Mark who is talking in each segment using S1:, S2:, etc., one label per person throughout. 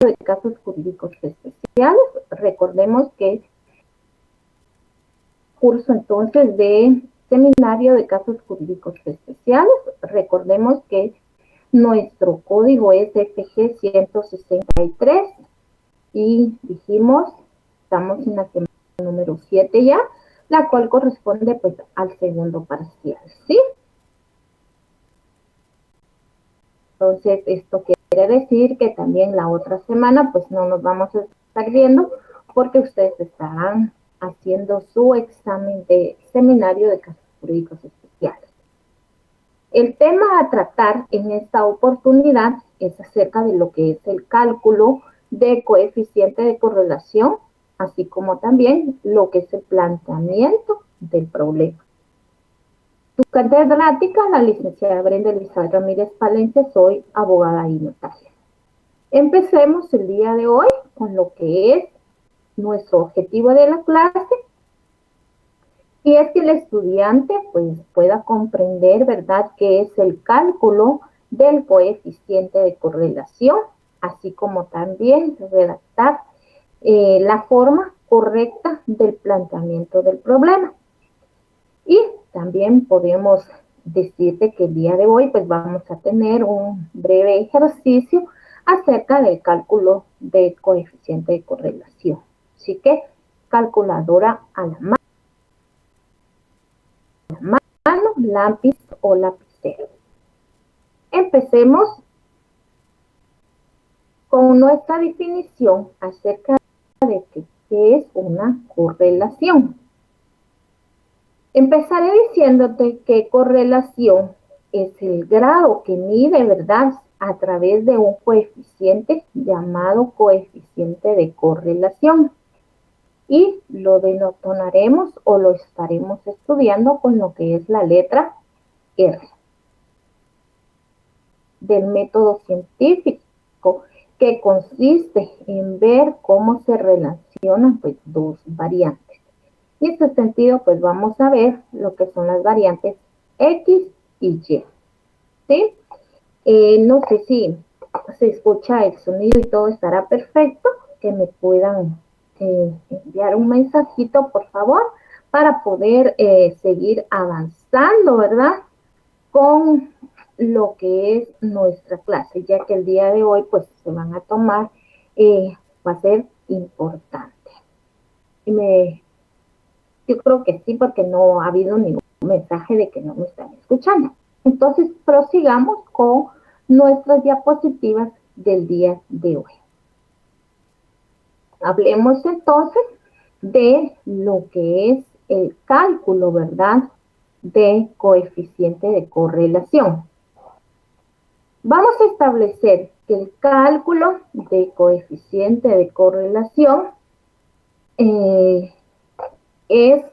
S1: de casos jurídicos especiales. Recordemos que curso entonces de seminario de casos jurídicos especiales. Recordemos que nuestro código es FG 163 y dijimos, estamos en la semana número 7 ya, la cual corresponde pues al segundo parcial, ¿sí? Entonces, esto quiere decir que también la otra semana pues no nos vamos a estar viendo porque ustedes estarán haciendo su examen de seminario de casos jurídicos especiales. El tema a tratar en esta oportunidad es acerca de lo que es el cálculo de coeficiente de correlación, así como también lo que es el planteamiento del problema. Tu catedrática, la licenciada Brenda Elizabeth Ramírez Palencia, soy abogada y notaria. Empecemos el día de hoy con lo que es nuestro objetivo de la clase, y es que el estudiante pues pueda comprender, ¿verdad?, qué es el cálculo del coeficiente de correlación, así como también redactar la forma correcta del planteamiento del problema. Y también podemos decirte que el día de hoy pues vamos a tener un breve ejercicio acerca del cálculo de coeficiente de correlación. Así que calculadora a la mano, lápiz o lapicero. Empecemos con nuestra definición acerca de qué es una correlación. Empezaré diciéndote que correlación es el grado que mide, ¿verdad?, a través de un coeficiente llamado coeficiente de correlación. Y lo denotaremos o lo estaremos estudiando con lo que es la letra R del método científico, que consiste en ver cómo se relacionan pues dos variantes. Y en este sentido, pues vamos a ver lo que son las variantes X y Y. ¿Sí? No sé si se escucha el sonido y todo estará perfecto, que me puedan enviar un mensajito, por favor, para poder seguir avanzando, ¿verdad?, con lo que es nuestra clase, ya que el día de hoy, pues, se van a tomar, va a ser importante. Yo creo que sí, porque no ha habido ningún mensaje de que no me están escuchando. Entonces, prosigamos con nuestras diapositivas del día de hoy. Hablemos entonces de lo que es el cálculo, ¿verdad?, de coeficiente de correlación. Vamos a establecer que el cálculo de coeficiente de correlación es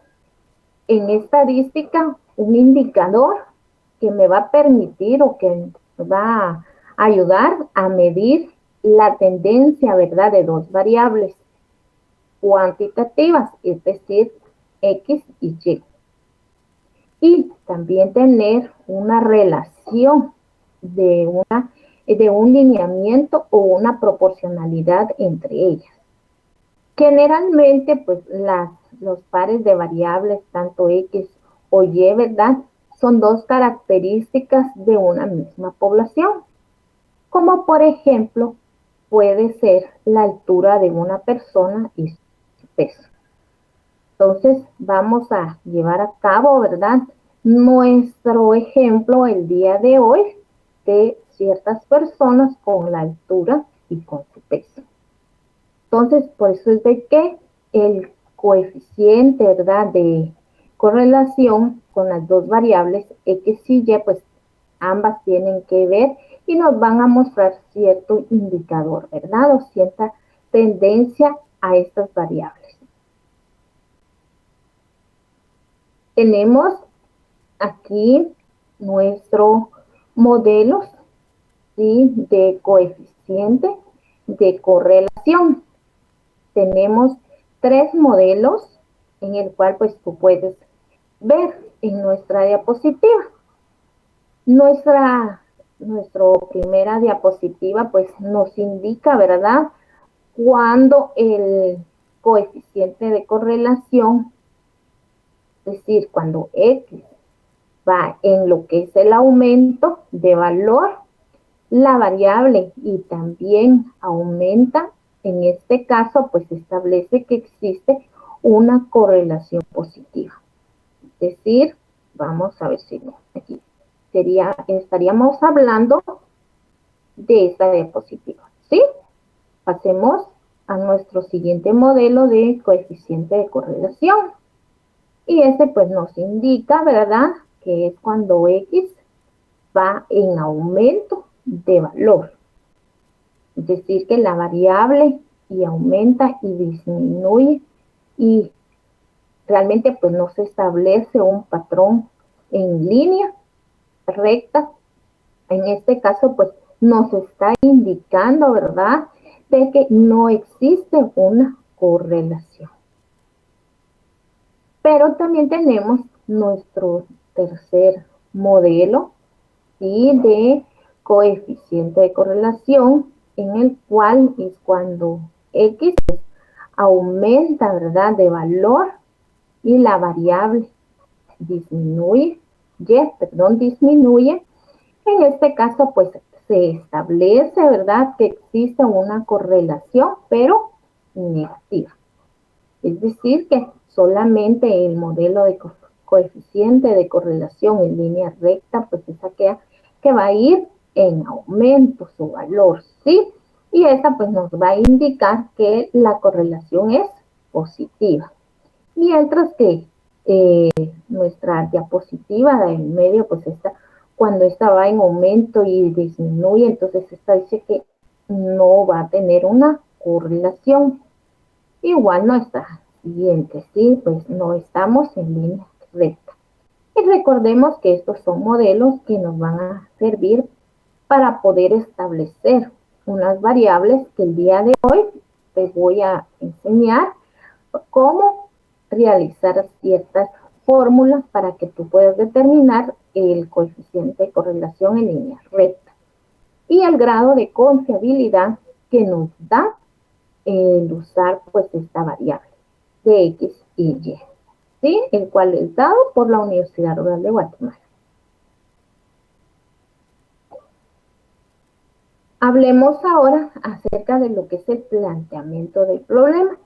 S1: en estadística un indicador que me va a permitir o que me va a ayudar a medir la tendencia, ¿verdad?, de dos variables cuantitativas, es decir, X y Y. Y también tener una relación de un lineamiento o una proporcionalidad entre ellas. Generalmente, pues los pares de variables, tanto X o Y, ¿verdad?, son dos características de una misma población, como por ejemplo puede ser la altura de una persona y su peso. Entonces vamos a llevar a cabo, ¿verdad?, nuestro ejemplo el día de hoy de ciertas personas con la altura y con su peso. Entonces, por eso es de que el coeficiente, ¿verdad?, de correlación con las dos variables X y Y, pues ambas tienen que ver y nos van a mostrar cierto indicador, ¿verdad?, o cierta tendencia a estas variables. Tenemos aquí nuestro modelo, ¿sí?, de coeficiente de correlación. Tenemos 3 modelos en el cual pues tú puedes ver en nuestra diapositiva. nuestra primera diapositiva pues nos indica, ¿verdad?, cuando el coeficiente de correlación, es decir, cuando X va en lo que es el aumento de valor, la variable y también aumenta, en este caso pues establece que existe una correlación positiva. Es decir, vamos a ver si no, aquí estaríamos hablando de esta diapositiva, ¿sí? Pasemos a nuestro siguiente modelo de coeficiente de correlación. Y ese pues nos indica, ¿verdad?, que es cuando X va en aumento de valor. Es decir, que la variable y aumenta y disminuye y realmente pues no se establece un patrón en línea recta. En este caso pues nos está indicando, ¿verdad?, de que no existe una correlación. Pero también tenemos nuestro tercer modelo, ¿sí?, de coeficiente de correlación, en el cual es cuando X pues, aumenta, ¿verdad?, de valor y la variable disminuye. En este caso pues se establece, ¿verdad?, que existe una correlación, pero negativa. Es decir, que solamente el modelo de coeficiente de correlación en línea recta, pues es aquella que va a ir en aumento su valor, ¿sí? Y esta pues nos va a indicar que la correlación es positiva. Mientras que nuestra diapositiva del medio, pues cuando esta va en aumento y disminuye, entonces esta dice que no va a tener una correlación. Igual nuestra siguiente, ¿sí? Pues no estamos en línea recta. Y recordemos que estos son modelos que nos van a servir para poder establecer unas variables que el día de hoy te voy a enseñar cómo realizar ciertas fórmulas para que tú puedas determinar el coeficiente de correlación en línea recta y el grado de confiabilidad que nos da el usar pues esta variable de X y Y, ¿sí?, el cual es dado por la Universidad Rural de Guatemala. Hablemos ahora acerca de lo que es el planteamiento del problema.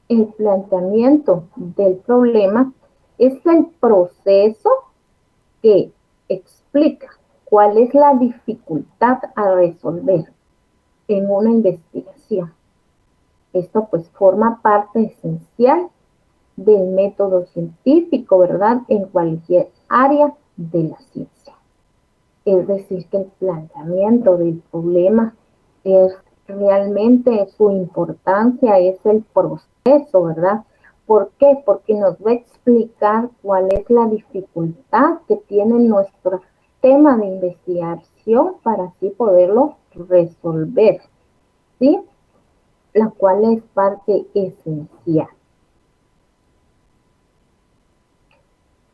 S1: El planteamiento del problema es el proceso que explica cuál es la dificultad a resolver en una investigación. Esto pues forma parte esencial del método científico, ¿verdad?, en cualquier área de la ciencia. Es decir, que el planteamiento del problema es realmente su importancia, es el proceso, ¿verdad? ¿Por qué? Porque nos va a explicar cuál es la dificultad que tiene nuestro tema de investigación para así poderlo resolver, ¿sí?, la cual es parte esencial.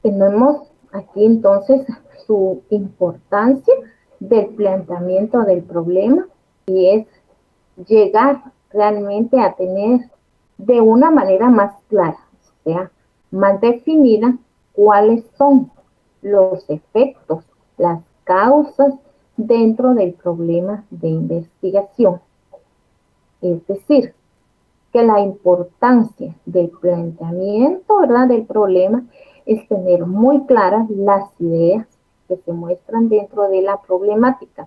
S1: Tenemos aquí entonces su importancia del planteamiento del problema y es llegar realmente a tener de una manera más clara, o sea, más definida, cuáles son los efectos, las causas dentro del problema de investigación. Es decir, que la importancia del planteamiento, ¿verdad?, del problema es tener muy claras las ideas que se muestran dentro de la problemática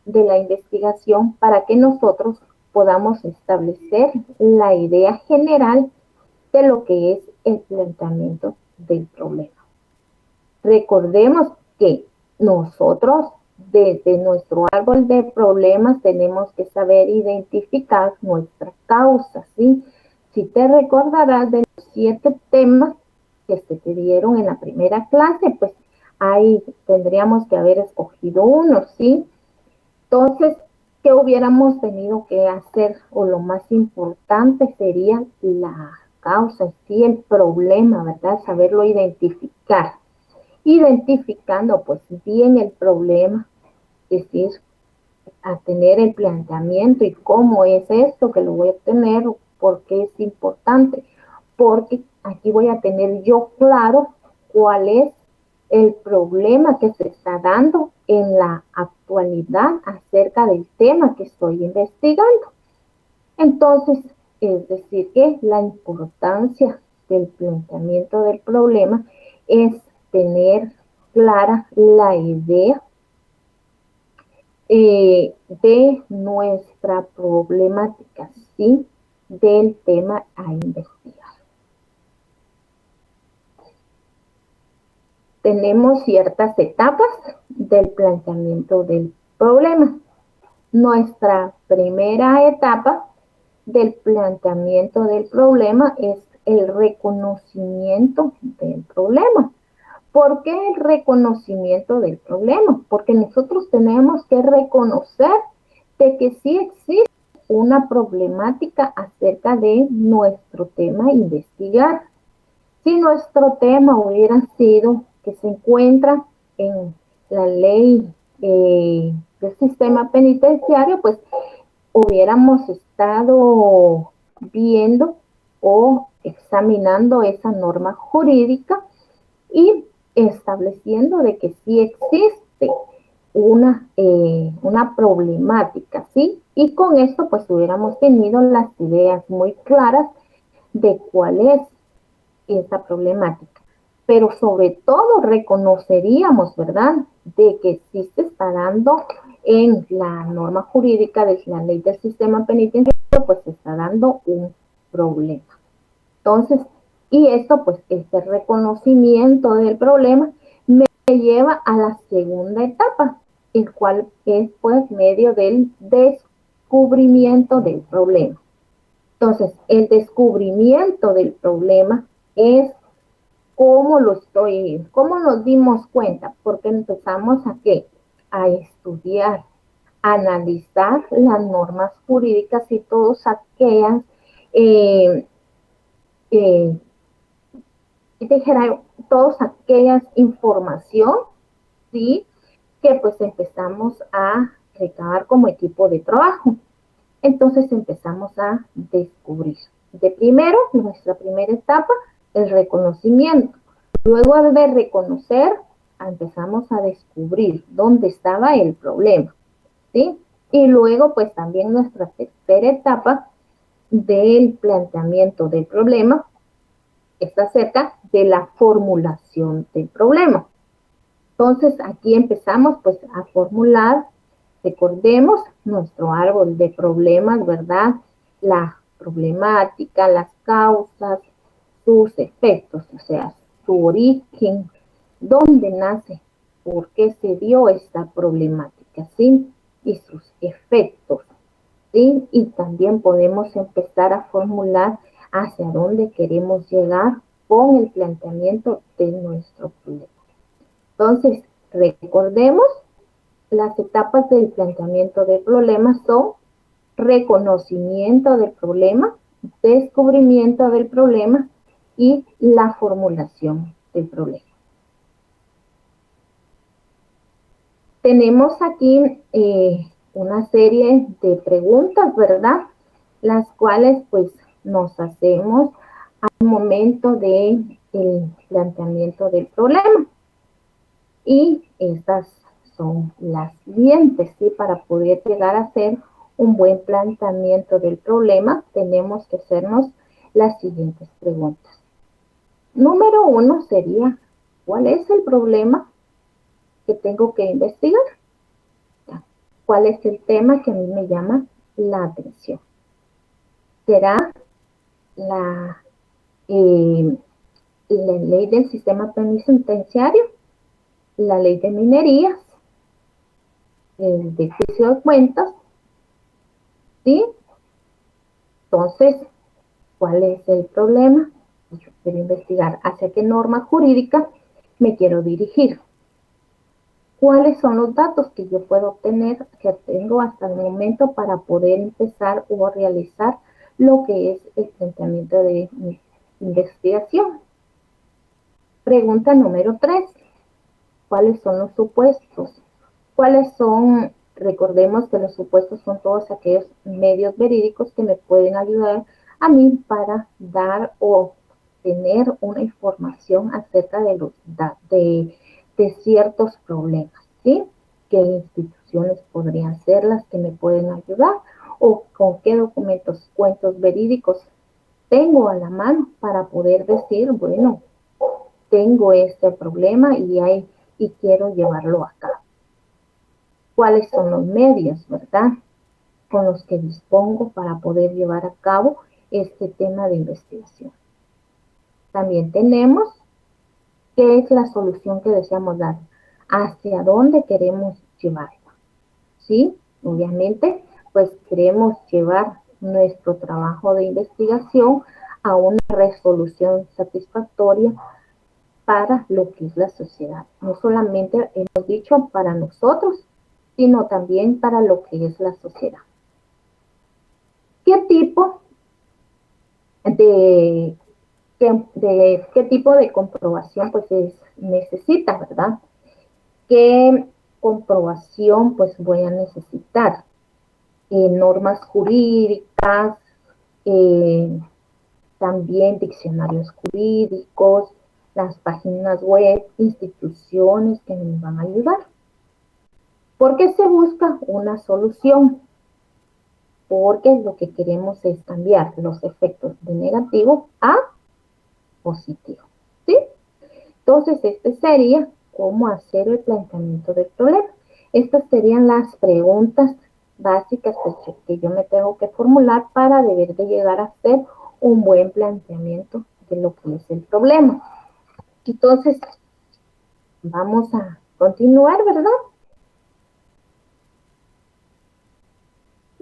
S1: de la investigación para que nosotros podamos establecer la idea general de lo que es el planteamiento del problema. Recordemos que nosotros desde nuestro árbol de problemas tenemos que saber identificar nuestra causa, ¿sí? Si te recordarás de los 7 temas que se te dieron en la primera clase, pues ahí tendríamos que haber escogido uno, ¿sí? Entonces, ¿qué hubiéramos tenido que hacer? O lo más importante sería la causa, sí, el problema, ¿verdad? Saberlo identificar. Identificando pues bien el problema, decir, a tener el planteamiento y cómo es esto que lo voy a obtener, por qué es importante, porque aquí voy a tener yo claro cuál es el problema que se está dando en la actualidad acerca del tema que estoy investigando. Entonces, es decir, que la importancia del planteamiento del problema es tener clara la idea de nuestra problemática, ¿sí? Del tema a investigar. Tenemos ciertas etapas del planteamiento del problema. Nuestra primera etapa del planteamiento del problema es el reconocimiento del problema. ¿Por qué el reconocimiento del problema? Porque nosotros tenemos que reconocer de que sí existe una problemática acerca de nuestro tema a investigar. Si nuestro tema hubiera sido que se encuentra en la ley del sistema penitenciario, pues hubiéramos estado viendo o examinando esa norma jurídica y estableciendo de que sí existe una problemática, ¿sí? Y con esto pues hubiéramos tenido las ideas muy claras de cuál es esa problemática. Pero sobre todo reconoceríamos, ¿verdad?, de que sí se está dando en la norma jurídica de la ley del sistema penitenciario, pues se está dando un problema. Entonces, y esto, pues, este reconocimiento del problema me lleva a la segunda etapa, el cual es, pues, medio del descubrimiento del problema. Entonces, el descubrimiento del problema es cómo nos dimos cuenta, porque empezamos a qué, a estudiar, a analizar las normas jurídicas y todas aquellas dijera, todas aquellas información, ¿sí?, que pues empezamos a recabar como equipo de trabajo. Entonces empezamos a descubrir. De primero, nuestra primera etapa, el reconocimiento. Luego de reconocer, empezamos a descubrir dónde estaba el problema, ¿sí? Y luego, pues también nuestra tercera etapa del planteamiento del problema está acerca de la formulación del problema. Entonces, aquí empezamos pues a formular, recordemos, nuestro árbol de problemas, ¿verdad? La problemática, las causas, sus efectos, o sea, su origen, dónde nace, por qué se dio esta problemática, ¿sí? Y sus efectos, ¿sí? Y también podemos empezar a formular hacia dónde queremos llegar con el planteamiento de nuestro problema. Entonces, recordemos, las etapas del planteamiento del problema son reconocimiento del problema, descubrimiento del problema y la formulación del problema. Tenemos aquí una serie de preguntas, ¿verdad?, las cuales pues nos hacemos al momento del planteamiento del problema. Y estas son las siguientes, ¿sí? Para poder llegar a hacer un buen planteamiento del problema, tenemos que hacernos las siguientes preguntas. Número 1 sería, ¿cuál es el problema que tengo que investigar? ¿Cuál es el tema que a mí me llama la atención? ¿Será la ley del sistema penitenciario, la ley de minerías, el de juicio de cuentas, ¿sí? Entonces, ¿cuál es el problema? Yo quiero investigar hacia qué norma jurídica me quiero dirigir. ¿Cuáles son los datos que yo puedo obtener, que tengo hasta el momento para poder empezar o realizar lo que es el planteamiento de mi investigación? Pregunta número 3. ¿Cuáles son los supuestos ¿Cuáles son? Recordemos que los supuestos son todos aquellos medios verídicos que me pueden ayudar a mí para dar o tener una información acerca de ciertos problemas, ¿sí? ¿Qué instituciones podrían ser las que me pueden ayudar? ¿O con qué documentos, cuentos verídicos tengo a la mano para poder decir, bueno, tengo este problema y quiero llevarlo a cabo? ¿Cuáles son los medios, verdad, con los que dispongo para poder llevar a cabo este tema de investigación? También tenemos qué es la solución que deseamos dar, hacia dónde queremos llevarla. ¿Sí? Obviamente, pues queremos llevar nuestro trabajo de investigación a una resolución satisfactoria para lo que es la sociedad. No solamente hemos dicho para nosotros, sino también para lo que es la sociedad. ¿Qué tipo de, qué tipo de comprobación pues necesita, verdad? ¿Qué comprobación pues voy a necesitar? Normas jurídicas, también diccionarios jurídicos, las páginas web, instituciones que nos van a ayudar. ¿Por qué se busca una solución? Porque lo que queremos es cambiar los efectos de negativo a positivo, ¿sí? Entonces, este sería cómo hacer el planteamiento del problema. Estas serían las preguntas básicas pues, que yo me tengo que formular para deber de llegar a hacer un buen planteamiento de lo que es el problema. Entonces, vamos a continuar, ¿verdad?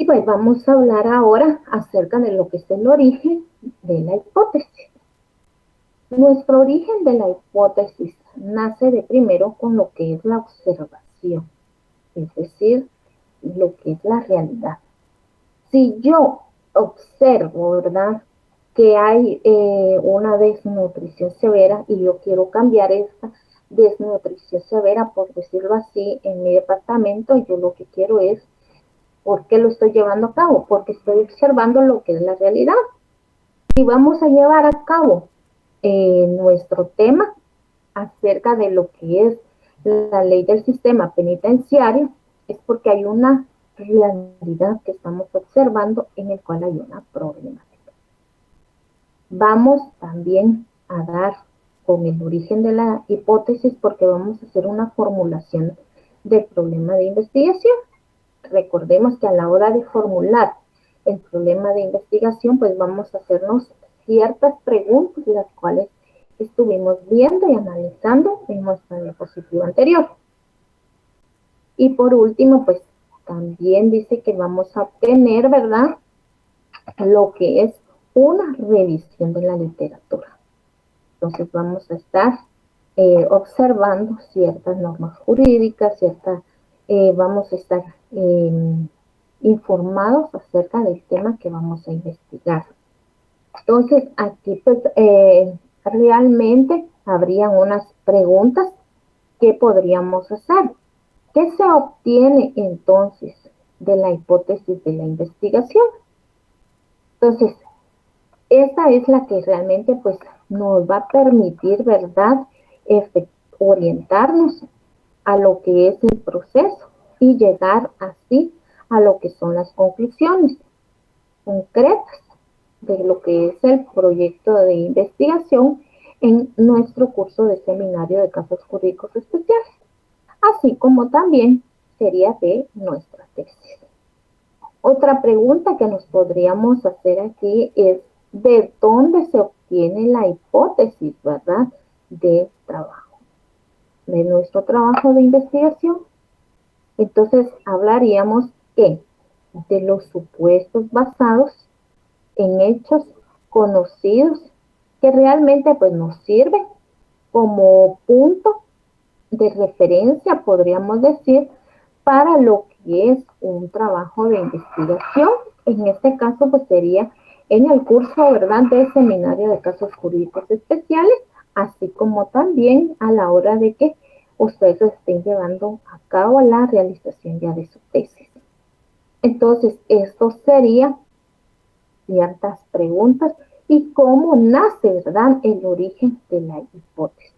S1: Y pues vamos a hablar ahora acerca de lo que es el origen de la hipótesis. Nuestro origen de la hipótesis nace de primero con lo que es la observación, es decir, lo que es la realidad. Si yo observo, ¿verdad?, que hay una desnutrición severa y yo quiero cambiar esta desnutrición severa, por decirlo así, en mi departamento, yo lo que quiero es, ¿por qué lo estoy llevando a cabo? Porque estoy observando lo que es la realidad. Y vamos a llevar a cabo nuestro tema acerca de lo que es la ley del sistema penitenciario, es porque hay una realidad que estamos observando en el cual hay una problemática. Vamos también a dar con el origen de la hipótesis porque vamos a hacer una formulación del problema de investigación. Recordemos que a la hora de formular el problema de investigación, pues vamos a hacernos ciertas preguntas, las cuales estuvimos viendo y analizando en nuestra diapositiva anterior. Y por último, pues también dice que vamos a obtener, ¿verdad?, lo que es una revisión de la literatura. Entonces vamos a estar observando ciertas normas jurídicas, vamos a estar informados acerca del tema que vamos a investigar. Entonces aquí pues realmente habrían unas preguntas que podríamos hacer. ¿Qué se obtiene entonces de la hipótesis de la investigación? Entonces, esta es la que realmente pues nos va a permitir, ¿verdad?, orientarnos a lo que es el proceso y llegar así a lo que son las conclusiones concretas de lo que es el proyecto de investigación en nuestro curso de seminario de casos jurídicos especiales, así como también sería de nuestra tesis. Otra pregunta que nos podríamos hacer aquí es ¿de dónde se obtiene la hipótesis, verdad, de trabajo? De nuestro trabajo de investigación. Entonces hablaríamos que de los supuestos basados en hechos conocidos que realmente pues nos sirven como punto de referencia, podríamos decir, para lo que es un trabajo de investigación. En este caso pues sería en el curso, ¿verdad?, de seminario de casos jurídicos especiales, así como también a la hora de que ustedes estén llevando a cabo la realización ya de su tesis. Entonces, esto sería ciertas preguntas y cómo nace, ¿verdad?, el origen de la hipótesis.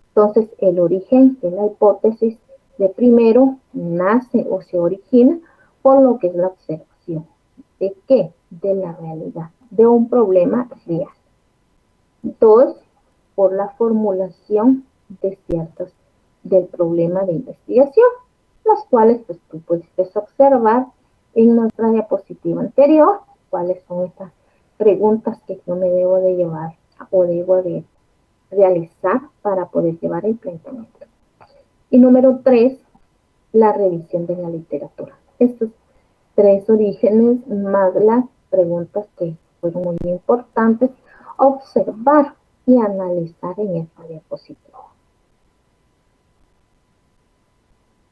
S1: Entonces, el origen de la hipótesis de primero nace o se origina por lo que es la observación. ¿De qué? De la realidad, de un problema real. Dos, por la formulación de ciertos del problema de investigación, los cuales pues, tú puedes observar en nuestra diapositiva anterior, cuáles son estas preguntas que yo me debo de llevar o debo de realizar para poder llevar el planteamiento. Y número 3, la revisión de la literatura. Estos 3 orígenes más las preguntas que fueron muy importantes observar y analizar en esta diapositiva.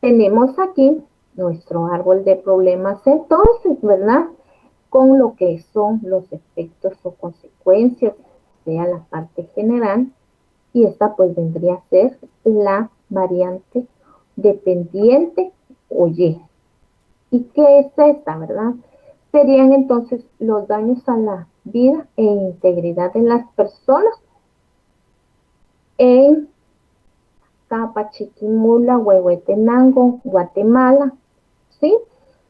S1: Tenemos aquí nuestro árbol de problemas entonces, ¿verdad? Con lo que son los efectos o consecuencias, sea la parte general, y esta pues vendría a ser la variante dependiente o Y. ¿Y qué es esta, verdad? Serían entonces los daños a la vida e integridad de las personas en Chiquimula, Huehuetenango, Guatemala, ¿sí?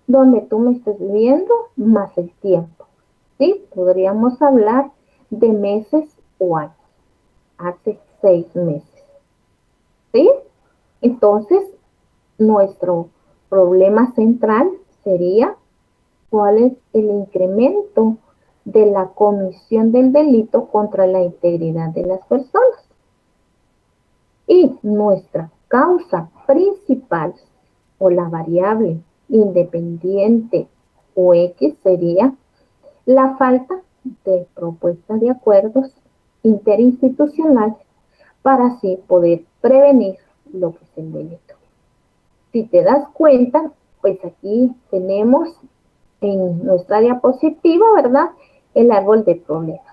S1: Donde tú me estés viendo más el tiempo, ¿sí? Podríamos hablar de meses o años, hace 6 meses, ¿sí? Entonces, nuestro problema central sería cuál es el incremento de la comisión del delito contra la integridad de las personas. Y nuestra causa principal o la variable independiente o X sería la falta de propuesta de acuerdos interinstitucionales para así poder prevenir lo que es el delito. Si te das cuenta, pues aquí tenemos en nuestra diapositiva, ¿verdad?, el árbol de problemas.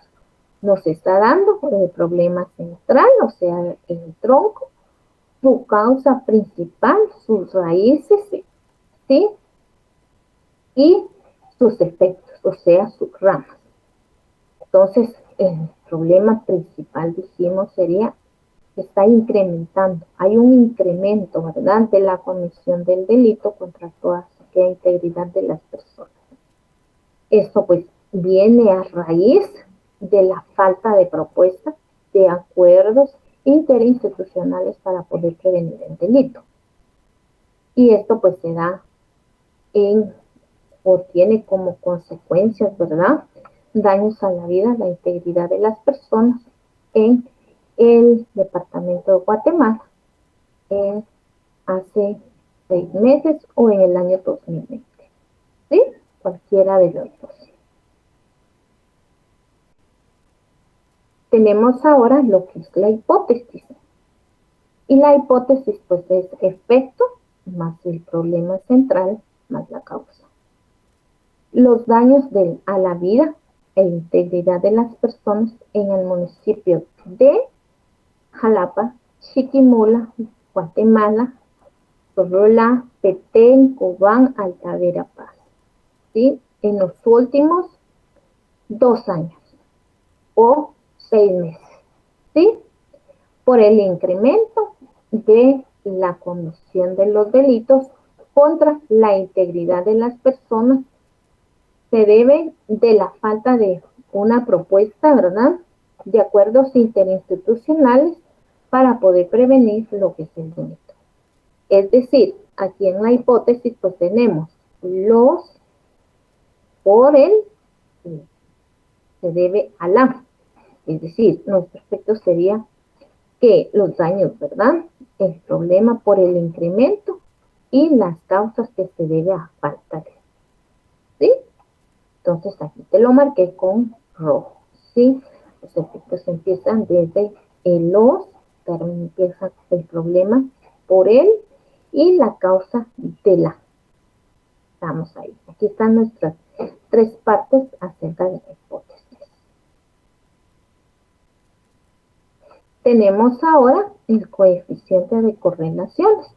S1: Nos está dando el problema central, o sea, el tronco, su causa principal, sus raíces, ¿sí? Y sus efectos, o sea, sus ramas. Entonces, el problema principal, dijimos, sería que está incrementando. Hay un incremento, ¿verdad?, de la comisión del delito contra toda la integridad de las personas. Esto pues viene a raíz de la falta de propuestas de acuerdos interinstitucionales para poder prevenir el delito. Y esto pues se da o tiene como consecuencias, ¿verdad?, daños a la vida, la integridad de las personas en el departamento de Guatemala hace 6 meses o en el año 2020. ¿Sí? Cualquiera de los dos. Tenemos ahora lo que es la hipótesis. Y la hipótesis pues es efecto más el problema central más la causa. Los daños a la vida e integridad de las personas en el municipio de Jalapa, Chiquimula, Guatemala, Torrola, Petén, Cobán, Alta Verapaz, ¿sí?, en los últimos 2 años o 6 meses, ¿sí?, por el incremento de la comisión de los delitos contra la integridad de las personas. Se debe de la falta de una propuesta, ¿verdad?, de acuerdos interinstitucionales para poder prevenir lo que es el delito. Es decir, aquí en la hipótesis pues tenemos los por el se debe a la, es decir, nuestro efecto sería que los daños, ¿verdad?, el problema por el incremento y las causas que se debe a falta de, ¿sí? Entonces aquí te lo marqué con rojo, ¿sí? Los efectos empiezan desde el los, también empieza el problema por él y la causa de la. Estamos ahí. Aquí están nuestras 3 partes acerca de la hipótesis. Tenemos ahora el coeficiente de correlaciones.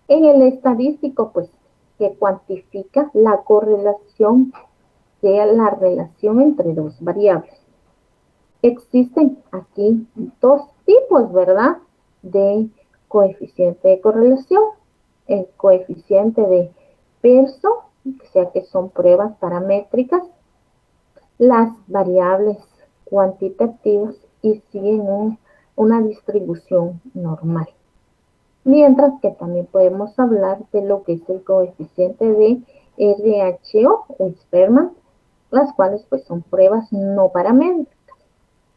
S1: En el estadístico, pues, que cuantifica la correlación, sea la relación entre dos variables. Existen aquí dos tipos, ¿verdad?, de coeficiente de correlación. El coeficiente de Pearson, o sea que son pruebas paramétricas, las variables cuantitativas y siguen una distribución normal. Mientras que también podemos hablar de lo que es el coeficiente de RHO o Spearman, las cuales pues son pruebas no paramétricas.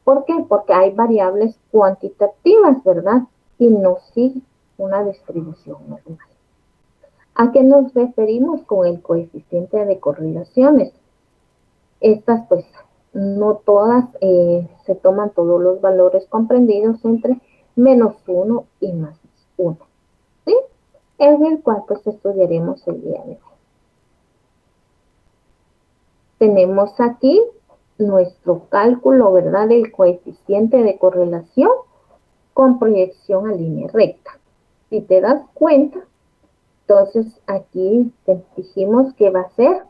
S1: ¿Por qué? Porque hay variables cuantitativas, ¿verdad? Y no sigue una distribución normal. ¿A qué nos referimos con el coeficiente de correlaciones? Estas pues no todas se toman todos los valores comprendidos entre -1 y +1, ¿sí? Es el cual pues estudiaremos el día de hoy. Tenemos aquí nuestro cálculo, ¿verdad?, del coeficiente de correlación con proyección a línea recta. Si te das cuenta, entonces aquí te dijimos que va a ser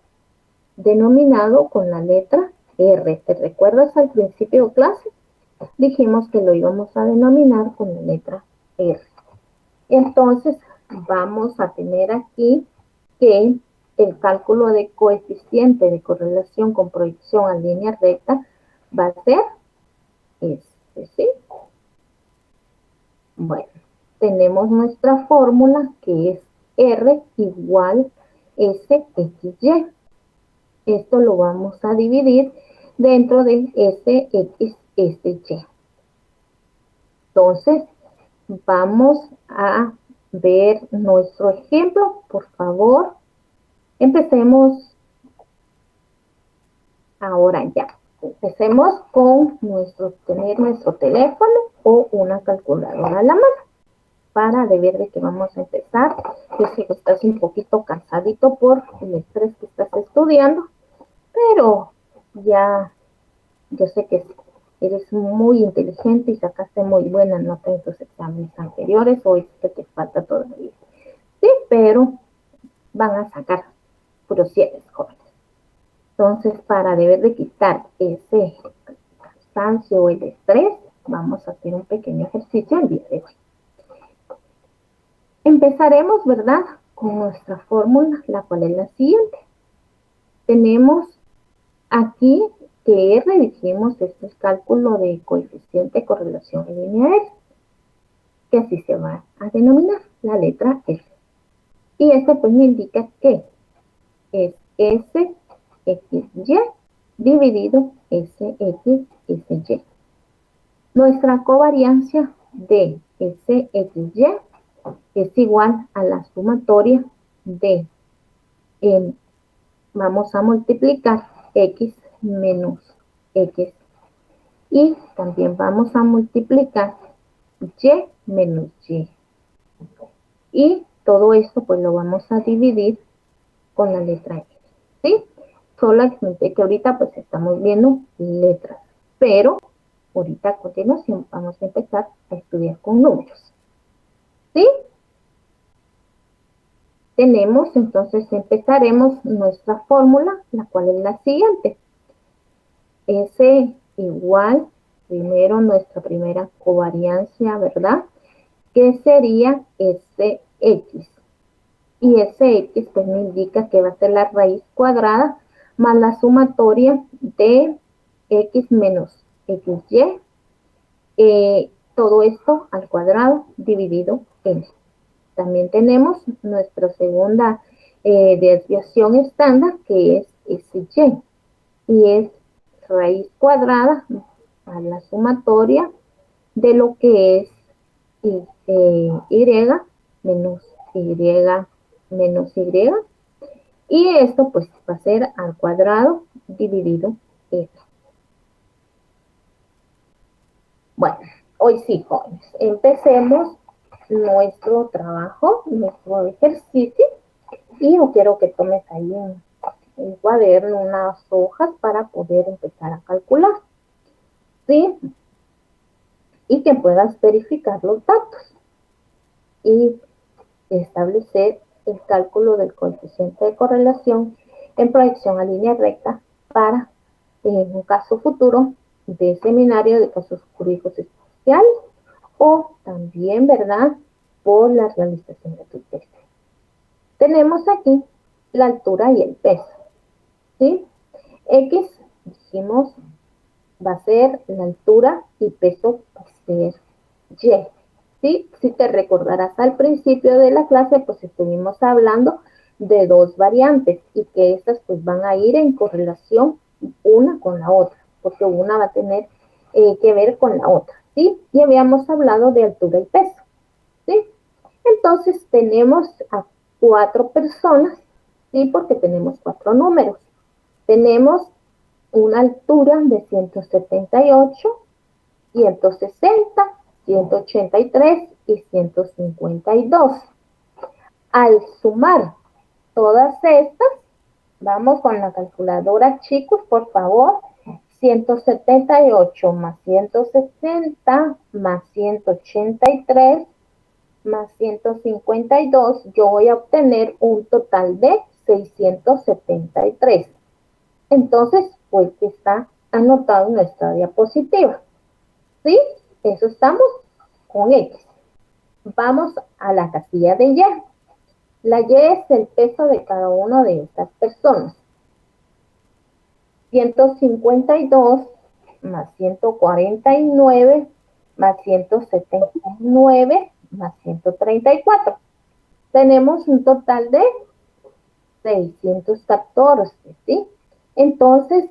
S1: denominado con la letra R. ¿Te recuerdas al principio de clase? Dijimos que lo íbamos a denominar con la letra R. Entonces vamos a tener aquí que el cálculo de coeficiente de correlación con proyección a línea recta va a ser este, ¿sí? Bueno, tenemos nuestra fórmula que es R igual SXY. Esto lo vamos a dividir dentro de SX, SY. Entonces, vamos a ver nuestro ejemplo, por favor. Empecemos ahora ya. Empecemos con tener nuestro teléfono o una calculadora a la mano para ver de qué vamos a empezar. Yo sé que estás un poquito cansadito por el estrés que estás estudiando, pero ya yo sé que eres muy inteligente y sacaste muy buena nota en tus exámenes anteriores, o es que te falta todavía. Sí, pero van a sacar puros 7, jóvenes. Entonces, para deber de quitar ese cansancio o el estrés, vamos a hacer un pequeño ejercicio el día de hoy. Empezaremos, ¿verdad?, con nuestra fórmula, la cual es la siguiente. Tenemos aquí que R, dijimos, este es cálculo de coeficiente de correlación en línea R, que así se va a denominar, la letra S. Y este pues me indica que es SXY dividido SX, Nuestra covariancia de SXY es igual a la sumatoria de, vamos a multiplicar X menos X, y también vamos a multiplicar Y menos Y. Y todo esto pues lo vamos a dividir con la letra X, ¿sí? Solamente que ahorita pues estamos viendo letras, pero ahorita a continuación vamos a empezar a estudiar con números, ¿sí? Tenemos, entonces empezaremos nuestra fórmula, la cual es la siguiente. S igual, primero nuestra primera covariancia, ¿verdad?, que sería SX. Y SX pues me indica que va a ser la raíz cuadrada más la sumatoria de X menos XY. Todo esto al cuadrado dividido en. También tenemos nuestra segunda desviación estándar, que es SY. Y es raíz cuadrada a la sumatoria de lo que es Y menos Y menos Y. Y esto pues va a ser al cuadrado dividido F. Bueno, hoy sí, jóvenes, empecemos nuestro trabajo, nuestro ejercicio. Y yo quiero que tomes ahí un cuaderno, unas hojas para poder empezar a calcular, ¿sí? y que puedas verificar los datos y establecer el cálculo del coeficiente de correlación en proyección a línea recta para, en un caso futuro, de seminario de casos jurídicos especiales o también, ¿verdad?, por la realización de tu tesis. Tenemos aquí la altura y el peso, ¿sí? X, dijimos, va a ser la altura y peso va a ser Y. ¿Sí? Si te recordarás al principio de la clase, pues estuvimos hablando de dos variantes y que estas pues van a ir en correlación una con la otra, porque una va a tener que ver con la otra, ¿sí? Y habíamos hablado de altura y peso, ¿sí? Entonces tenemos a 4 personas, ¿sí? Porque tenemos 4 números. Tenemos una altura de 178, 160, 183 y 152. Al sumar todas estas, vamos con la calculadora, chicos, por favor. 178 más 160 más 183 más 152, yo voy a obtener un total de 673. Entonces, pues está anotado en nuestra diapositiva. ¿Sí? Eso estamos con X. Vamos a la casilla de Y. La Y es el peso de cada una de estas personas. 152 más 149 más 179 más 134. Tenemos un total de 614, ¿sí? Entonces,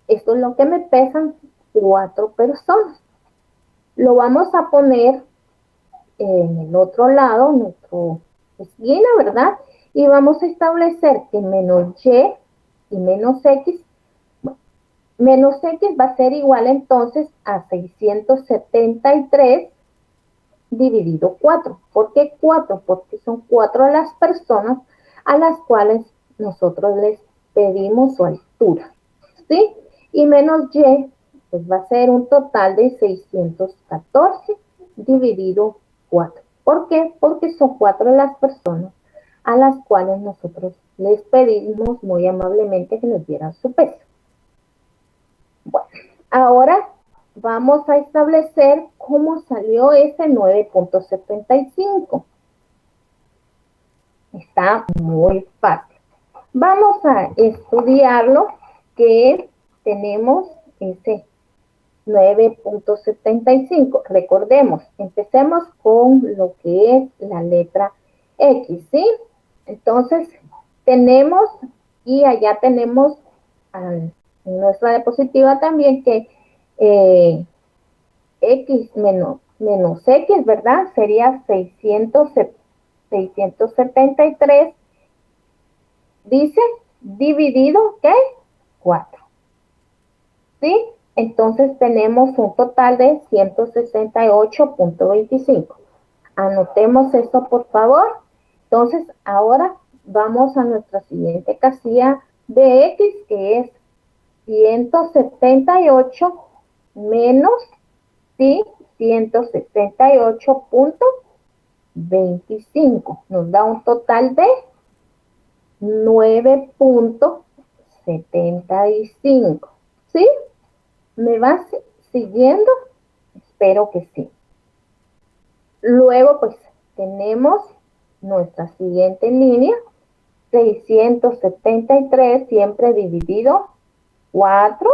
S1: esto es lo que me pesan 4 personas. Lo vamos a poner en el otro lado, nuestro esquina, ¿verdad? Y vamos a establecer que menos Y menos X, menos X va a ser igual entonces a 673 dividido 4. ¿Por qué 4? Porque son 4 las personas a las cuales nosotros les pedimos su altura, ¿sí? Y menos Y, pues va a ser un total de 614 dividido 4. ¿Por qué? Porque son 4 las personas a las cuales nosotros les pedimos muy amablemente que nos dieran su peso. Bueno, ahora vamos a establecer cómo salió ese 9.75. Está muy fácil. Vamos a estudiarlo, que tenemos ese 9.75. Recordemos, empecemos con lo que es la letra X, ¿sí? Entonces, tenemos, y allá tenemos en nuestra diapositiva también que X menos X, ¿verdad? Sería 673, dice, dividido, ¿qué? 4. ¿Sí? Entonces tenemos un total de 168.25. Anotemos esto, por favor. Entonces, ahora vamos a nuestra siguiente casilla de X, que es 178 menos, ¿sí?, 168.25. Nos da un total de 9.75. ¿Sí? ¿Me vas siguiendo? Espero que sí. Luego, pues, tenemos nuestra siguiente línea, 673, siempre dividido 4.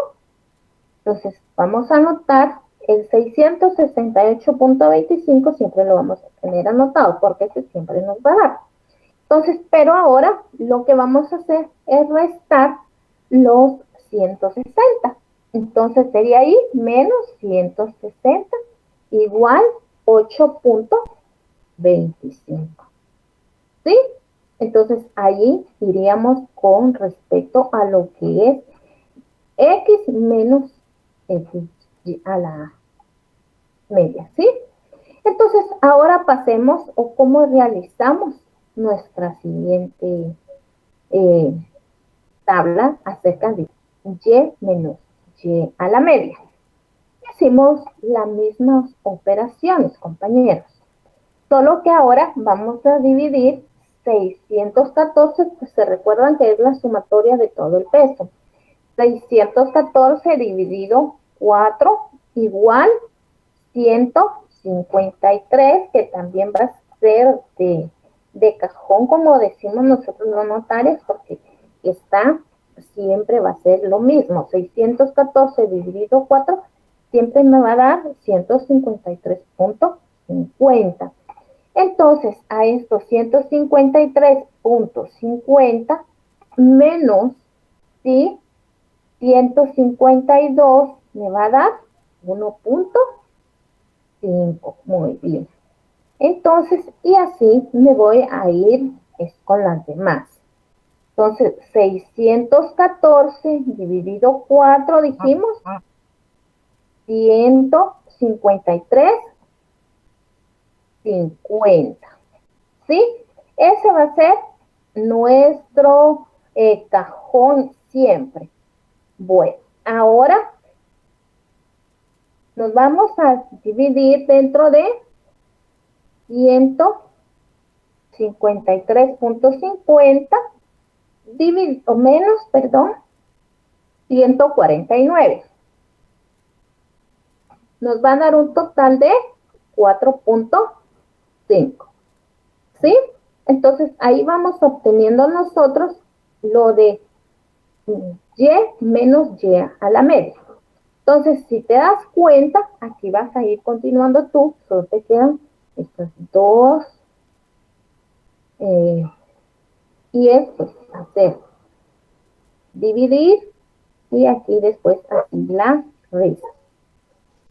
S1: Entonces, vamos a anotar el 668.25, siempre lo vamos a tener anotado, porque ese siempre nos va a dar. Entonces, pero ahora lo que vamos a hacer es restar los 160. Entonces, sería ahí menos 160 igual 8.25. ¿Sí? Entonces, ahí iríamos con respecto a lo que es X menos X a la media, ¿sí? Entonces, ahora pasemos o cómo realizamos nuestra siguiente tabla acerca de Y menos Y a la media. hicimos las mismas operaciones, compañeros. Solo que ahora vamos a dividir 614, pues se recuerdan que es la sumatoria de todo el peso. 614 dividido 4 igual 153, que también va a ser de cajón, como decimos nosotros los notarios, porque siempre va a ser lo mismo. 614 dividido 4 siempre me va a dar 153.50. Entonces, a estos 153.50 menos, ¿sí?, 152 me va a dar 1.5. Muy bien. Entonces, y así me voy a ir con las demás. Entonces, 614 dividido 4, dijimos, 153.50. ¿Sí? Ese va a ser nuestro cajón siempre. Bueno, ahora nos vamos a dividir dentro de 153.50 menos, 149. Nos va a dar un total de 4.5. ¿Sí? Entonces, ahí vamos obteniendo nosotros lo de y menos y a la media. Entonces, si te das cuenta, aquí vas a ir continuando tú, solo te quedan estas dos, y esto, hacer dividir, y aquí después así la resta.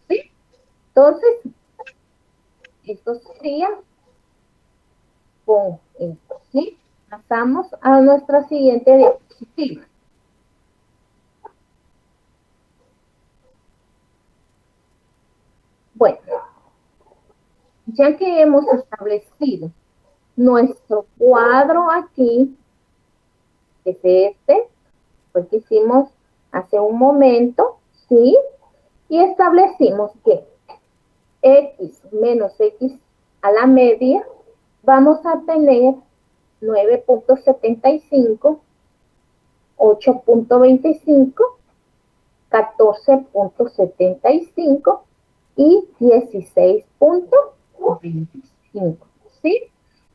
S1: ¿Sí? Entonces, esto sería con esto, ¿sí? Pasamos a nuestra siguiente diapositiva. Bueno, ya que hemos establecido nuestro cuadro aquí, es este, pues que hicimos hace un momento, ¿sí? Y establecimos que x menos x a la media, vamos a tener 9.75, 8.25, 14.75 y 16.25, ¿sí?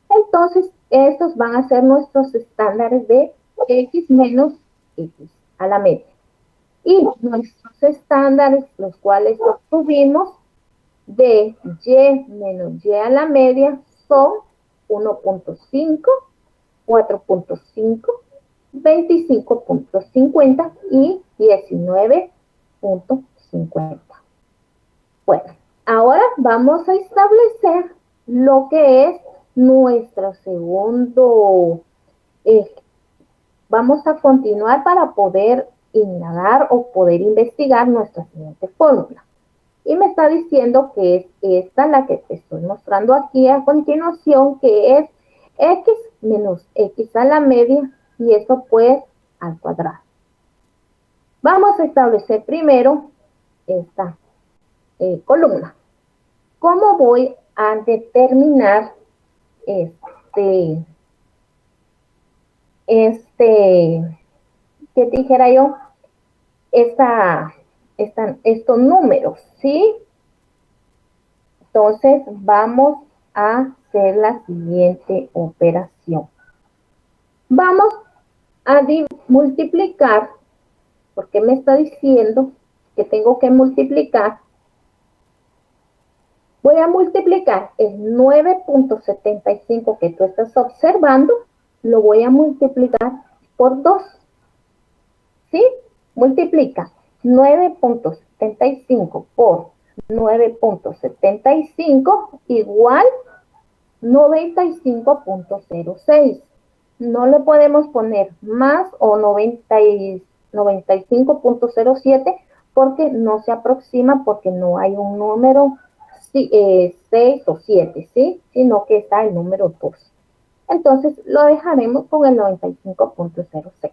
S1: Entonces, estos van a ser nuestros estándares de x menos x a la media. Y nuestros estándares, los cuales obtuvimos de y menos y a la media, son 1.5, 4.5, 25.50 y 19.50. Bueno, ahora vamos a establecer lo que es nuestro segundo. Vamos a continuar para poder indagar o poder investigar nuestra siguiente fórmula. Y me está diciendo que es esta la que te estoy mostrando aquí a continuación, que es x menos x a la media, y eso pues al cuadrado. Vamos a establecer primero esta columna. ¿Cómo voy a determinar ¿qué dijera yo? Estos números, ¿sí? Entonces, vamos a hacer la siguiente operación. Vamos a multiplicar, porque me está diciendo que tengo que multiplicar. Voy a multiplicar el 9.75 que tú estás observando, lo voy a multiplicar por 2. ¿Sí? Multiplica 9.75 por 9.75 igual 95.06. No le podemos poner más o 95.07 porque no se aproxima, porque no hay un número 6 o 7, ¿sí? Sino que está el número 2. Entonces lo dejaremos con el 95.06.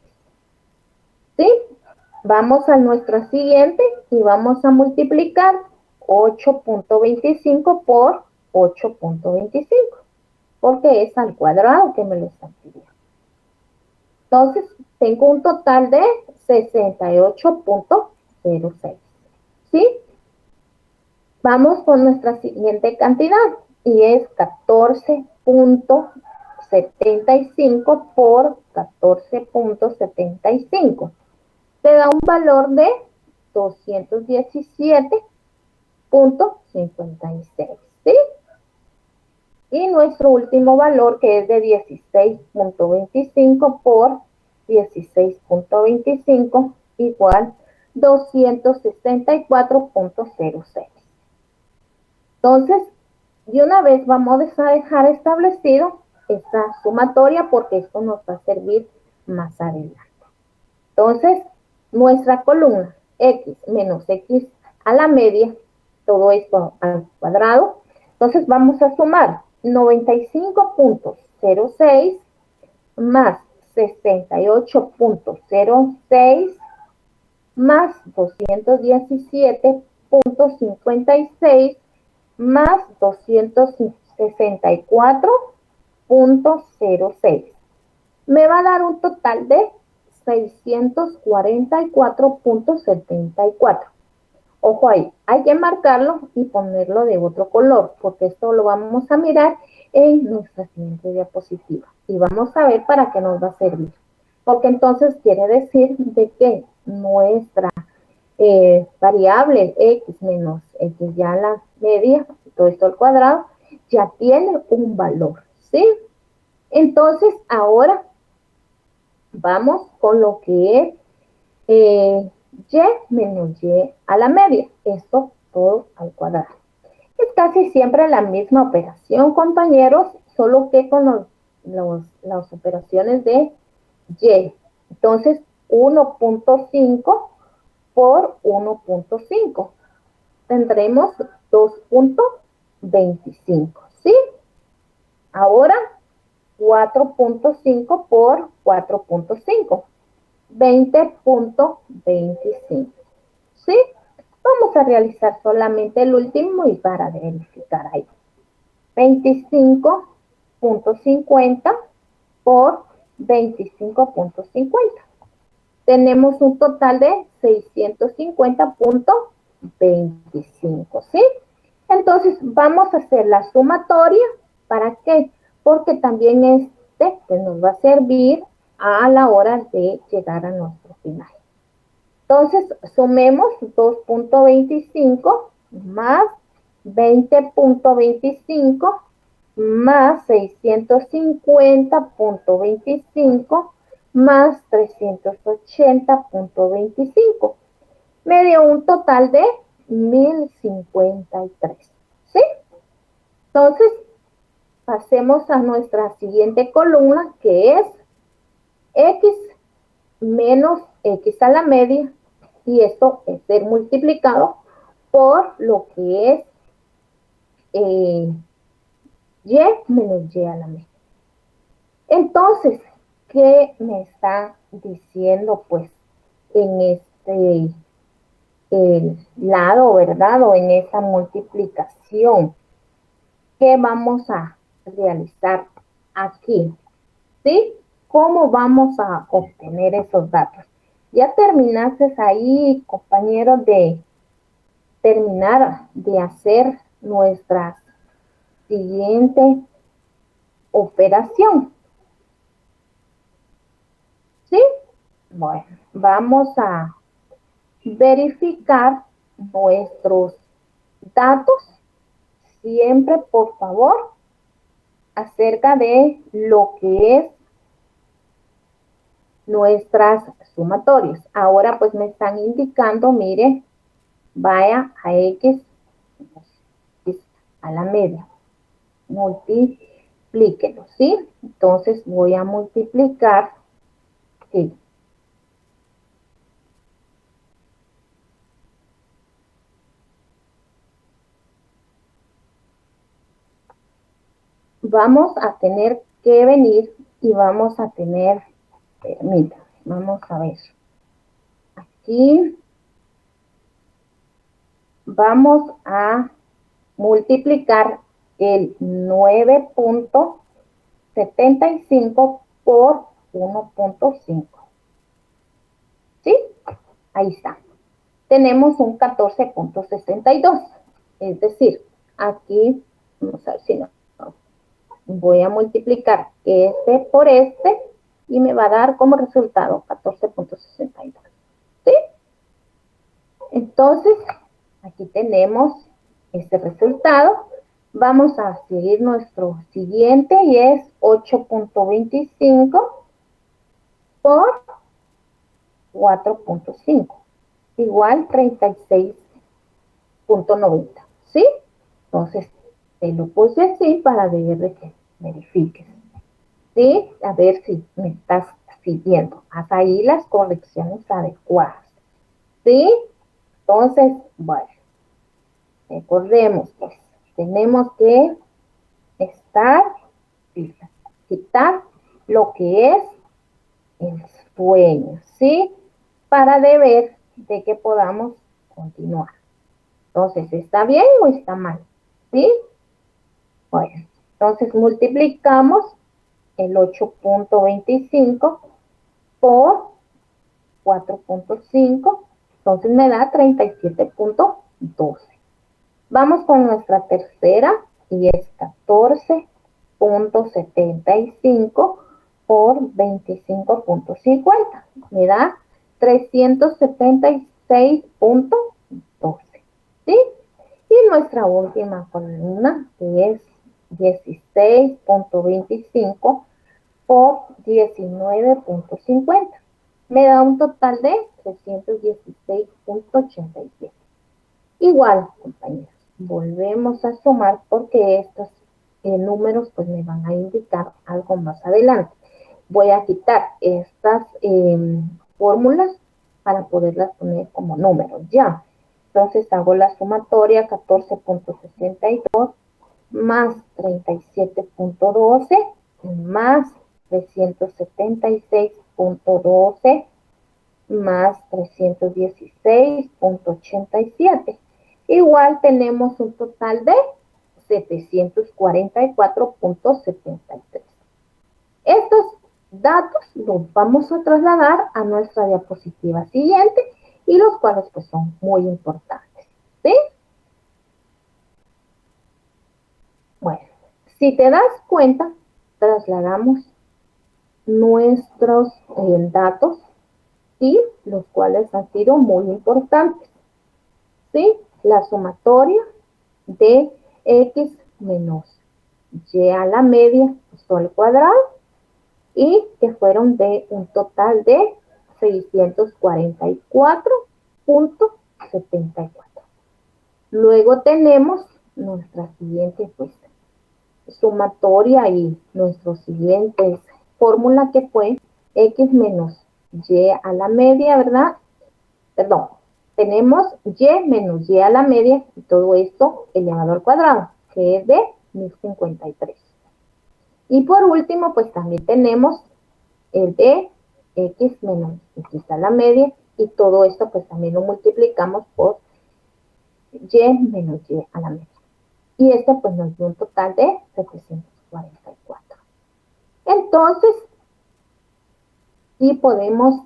S1: ¿Sí? Vamos a nuestra siguiente, y vamos a multiplicar 8.25 por 8.25, porque es al cuadrado que me lo están pidiendo. Entonces, tengo un total de 68.06. ¿Sí? Vamos con nuestra siguiente cantidad y es 14.75 por 14.75. Te da un valor de 217.56. ¿Sí? Y nuestro último valor, que es de 16.25 por 16.25, igual 264.06. Entonces, de una vez vamos a dejar establecido esta sumatoria porque esto nos va a servir más adelante. Entonces, nuestra columna x menos x a la media, todo esto al cuadrado. Entonces, vamos a sumar 95.06 más 68.06 más 217.56 más 264.06. Me va a dar un total de 644.74. Ojo ahí, hay que marcarlo y ponerlo de otro color, porque esto lo vamos a mirar en nuestra siguiente diapositiva. Y vamos a ver para qué nos va a servir. Porque entonces quiere decir de que nuestra variable x menos x ya a la media, todo esto al cuadrado, ya tiene un valor, ¿sí? Entonces, ahora vamos con lo que es y menos y a la media. Esto todo al cuadrado. Es casi siempre la misma operación, compañeros, solo que con las operaciones de y. Entonces, 1.5 por 1.5. Tendremos 2.25, ¿sí? Ahora, 4.5 por 4.5. 20.25. ¿Sí? Vamos a realizar solamente el último y para verificar ahí. 25.50 por 25.50. Tenemos un total de 650.25, ¿sí? Entonces, vamos a hacer la sumatoria. ¿Para qué? Porque también este pues, nos va a servir a la hora de llegar a nuestro final. Entonces, sumemos 2.25 más 20.25 más 650.25 más 380.25. Me dio un total de 1053. ¿Sí? Entonces, pasemos a nuestra siguiente columna, que es x menos x a la media, y esto es ser multiplicado por lo que es y menos y a la media. Entonces, ¿qué me está diciendo pues en este lado, verdad? O en esa multiplicación que vamos a realizar aquí, ¿sí? ¿Cómo vamos a obtener esos datos? Ya terminaste ahí, compañeros, de terminar de hacer nuestra siguiente operación. ¿Sí? Bueno, vamos a verificar nuestros datos. Siempre, por favor, acerca de lo que es nuestras sumatorias. Ahora pues me están indicando, mire, vaya a x a la media. Multiplíquelo, ¿sí? Entonces voy a multiplicar, ¿sí? Vamos a tener que venir y vamos a tener, permítanme, vamos a ver. Aquí vamos a multiplicar el 9.75 por 1.5. ¿Sí? Ahí está. Tenemos un 14.62. Es decir, aquí, vamos a ver si no. Voy a multiplicar este por este y me va a dar como resultado 14.62. ¿Sí? Entonces, aquí tenemos este resultado. Vamos a seguir nuestro siguiente y es 8.25 por 4.5, igual 36.90. ¿Sí? Entonces, te lo puse así para ver de que verifiques. ¿Sí? A ver si me estás siguiendo. Haz ahí las correcciones adecuadas. ¿Sí? Entonces, bueno, recordemos, pues, tenemos que quitar lo que es el sueño, ¿sí? Para ver de que podamos continuar. Entonces, ¿está bien o está mal? ¿Sí? Bueno, entonces multiplicamos el 8.25 por 4.5, entonces me da 37.12. Vamos con nuestra tercera y es 14.75 por 25.50. Me da 376.12. ¿Sí? Y nuestra última columna que es 16.25 por 19.50. Me da un total de 316.87. Igual, compañeros, volvemos a sumar porque estos números pues me van a indicar algo más adelante. Voy a quitar estas fórmulas para poderlas poner como números ya. Entonces hago la sumatoria 14.62 más 37.12 más 376.12 más 316.87. Igual tenemos un total de 744.73. Estos datos los vamos a trasladar a nuestra diapositiva siguiente y los cuales pues son muy importantes. ¿Sí? Bueno, si te das cuenta, trasladamos nuestros datos y los cuales han sido muy importantes. ¿Sí? La sumatoria de x menos y a la media todo al cuadrado y que fueron de un total de 644.74. Luego tenemos nuestra siguiente pues, sumatoria y nuestro siguiente fórmula que fue x menos y a la media, ¿verdad? Perdón, tenemos y menos y a la media y todo esto elevado al cuadrado, que es de 1053. Y por último, pues también tenemos el de x menos x a la media y todo esto pues también lo multiplicamos por y menos y a la media. Y este pues nos dio un total de 744. Entonces, y podemos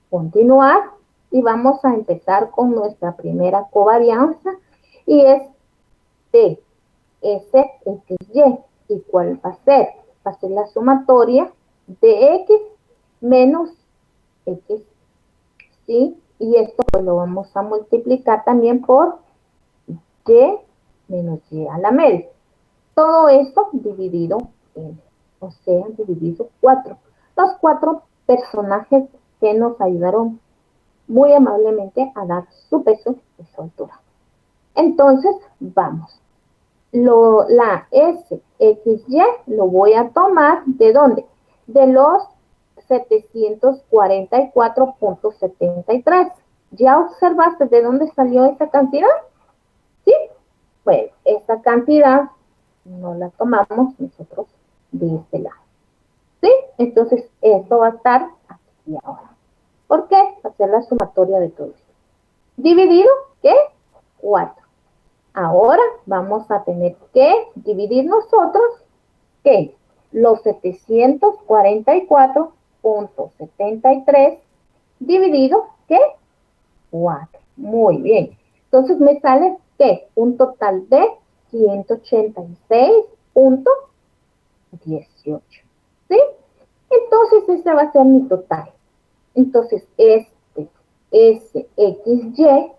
S1: continuar y vamos a empezar con nuestra primera covarianza y es de S, X, Y. ¿Y cuál va a ser? Va a ser la sumatoria de X menos X, ¿sí? Y esto pues lo vamos a multiplicar también por Y menos Y a la media. Todo esto dividido en, o sea, dividido 4. Los 4 personajes que nos ayudaron muy amablemente a dar su peso y su altura. Entonces, vamos. La SXY lo voy a tomar, ¿de dónde? De los 744.73. ¿Ya observaste de dónde salió esa cantidad? ¿Sí? Bueno, esta cantidad no la tomamos nosotros de este lado. ¿Sí? Entonces, esto va a estar aquí ahora. ¿Por qué? Hacer la sumatoria de todo esto. Dividido, ¿qué? 4. Ahora vamos a tener que dividir nosotros que los 744.73 dividido, ¿qué? 4. Muy bien. Entonces me sale que un total de 186.18. ¿Sí? Entonces ese va a ser mi total. Entonces SXY,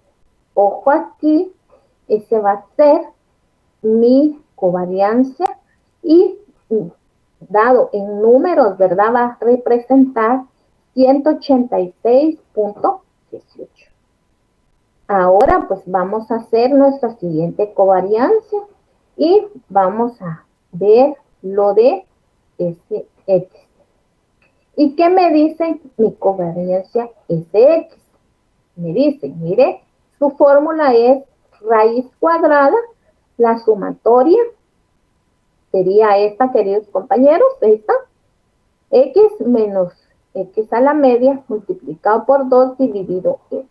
S1: ojo aquí, ese va a ser mi covariancia y dado en números, ¿verdad? Va a representar 186.18. Ahora pues vamos a hacer nuestra siguiente covariancia y vamos a ver lo de SX. ¿Y qué me dice mi covariancia SX? Me dice, mire, su fórmula es raíz cuadrada, la sumatoria sería esta, queridos compañeros, esta, x menos x a la media multiplicado por 2 dividido x.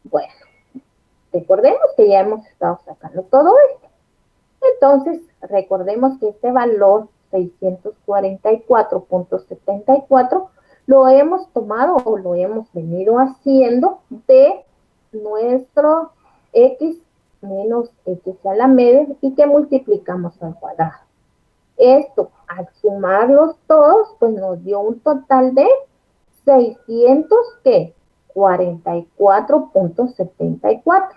S1: Bueno, recordemos que ya hemos estado sacando todo esto. Entonces, recordemos que este valor 644.74 lo hemos tomado o lo hemos venido haciendo de nuestro x menos x a la media y que multiplicamos al cuadrado. Esto, al sumarlos todos, pues nos dio un total de 644.74.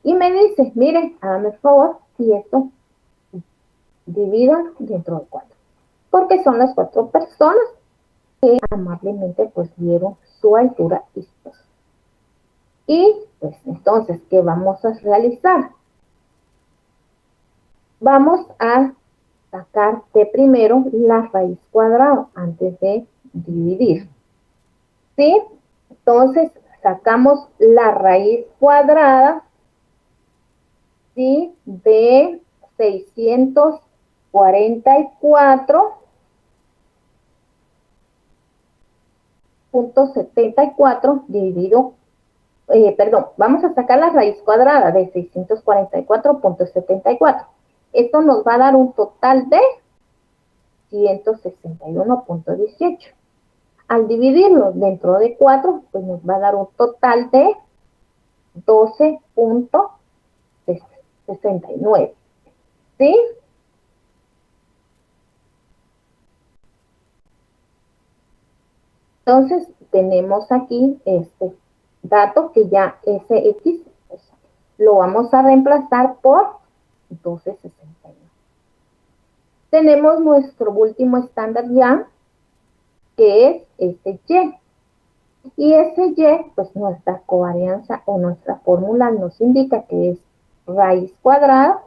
S1: Y me dice, miren, háganme el favor, si esto dividan dentro de 4. Porque son las 4 personas que amablemente pues dieron su altura y su peso. Y pues entonces, ¿qué vamos a realizar? Vamos a sacar de primero la raíz cuadrada antes de dividir. ¿Sí? Entonces, sacamos la raíz cuadrada, ¿sí? De 644.74 dividido, vamos a sacar la raíz cuadrada de 644.74. Esto nos va a dar un total de 161.18. Al dividirlo dentro de 4, pues nos va a dar un total de 12.69. ¿Sí? Entonces, tenemos aquí este dato que ya SX pues, lo vamos a reemplazar por 12.61. Tenemos nuestro último estándar ya, que es este Y. Y ese Y, pues nuestra covarianza o nuestra fórmula nos indica que es raíz cuadrada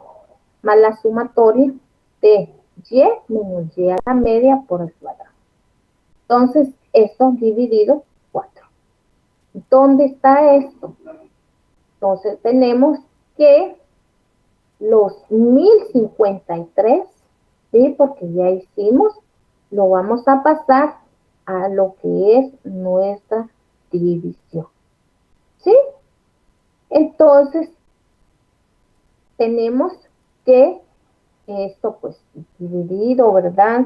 S1: más la sumatoria de Y menos Y a la media por el cuadrado. Entonces, esto dividido 4. ¿Dónde está esto? Entonces, tenemos que los 1053, ¿sí? Porque ya hicimos, lo vamos a pasar a lo que es nuestra división. ¿Sí? Entonces, tenemos que esto, pues, dividido, ¿verdad?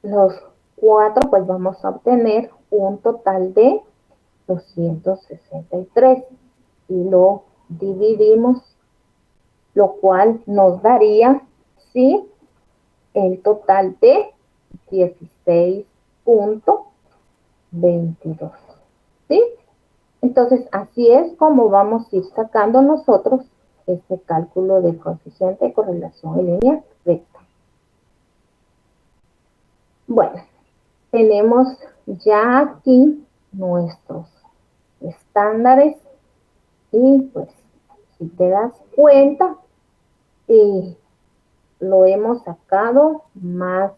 S1: Los 4, pues vamos a obtener un total de 263 y lo dividimos, lo cual nos daría, ¿sí? El total de 16.22. ¿Sí? Entonces, así es como vamos a ir sacando nosotros este cálculo del coeficiente de correlación en línea recta. Bueno, tenemos ya aquí nuestros estándares y pues si te das cuenta lo hemos sacado más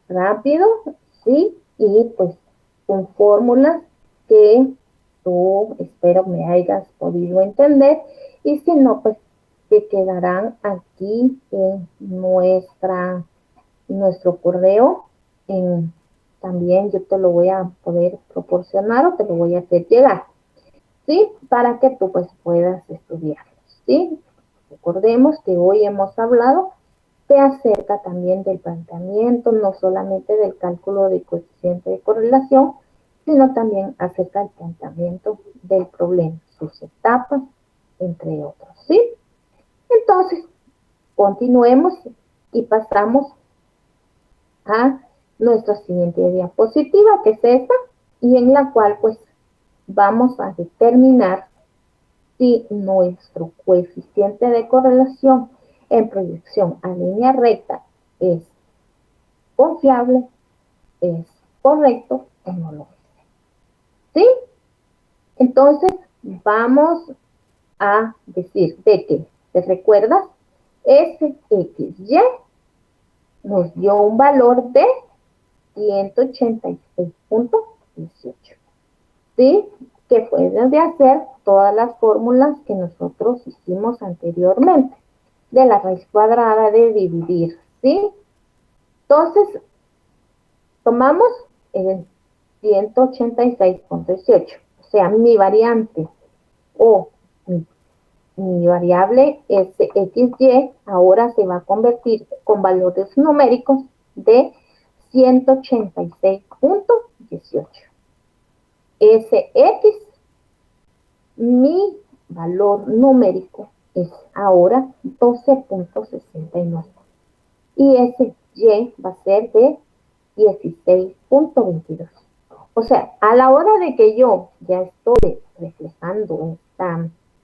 S1: rápido, ¿sí? Y pues con fórmulas que tú espero me hayas podido entender y si no pues te quedarán aquí en nuestro correo en también yo te lo voy a poder proporcionar o te lo voy a hacer llegar, ¿sí? Para que tú pues puedas estudiar, ¿sí? Recordemos que hoy hemos hablado de acerca también del planteamiento, no solamente del cálculo de coeficiente de correlación, sino también acerca del planteamiento del problema, sus etapas, entre otros, ¿sí? Entonces, continuemos y pasamos a nuestra siguiente diapositiva, que es esta, y en la cual pues vamos a determinar si nuestro coeficiente de correlación en proyección a línea recta es confiable, es correcto o no lo es. ¿Sí? Entonces, vamos a decir de que, ¿te recuerdas? SXY nos dio un valor de 186.18. ¿Sí? Que fue de hacer todas las fórmulas que nosotros hicimos anteriormente, de la raíz cuadrada, de dividir, ¿sí? Entonces, tomamos el 186.18, o sea, mi variante o mi variable SXY ahora se va a convertir con valores numéricos de 186.18. SX, mi valor numérico es ahora 12.69 y ese Y va a ser de 16.22. O sea, a la hora de que yo ya estoy reflejando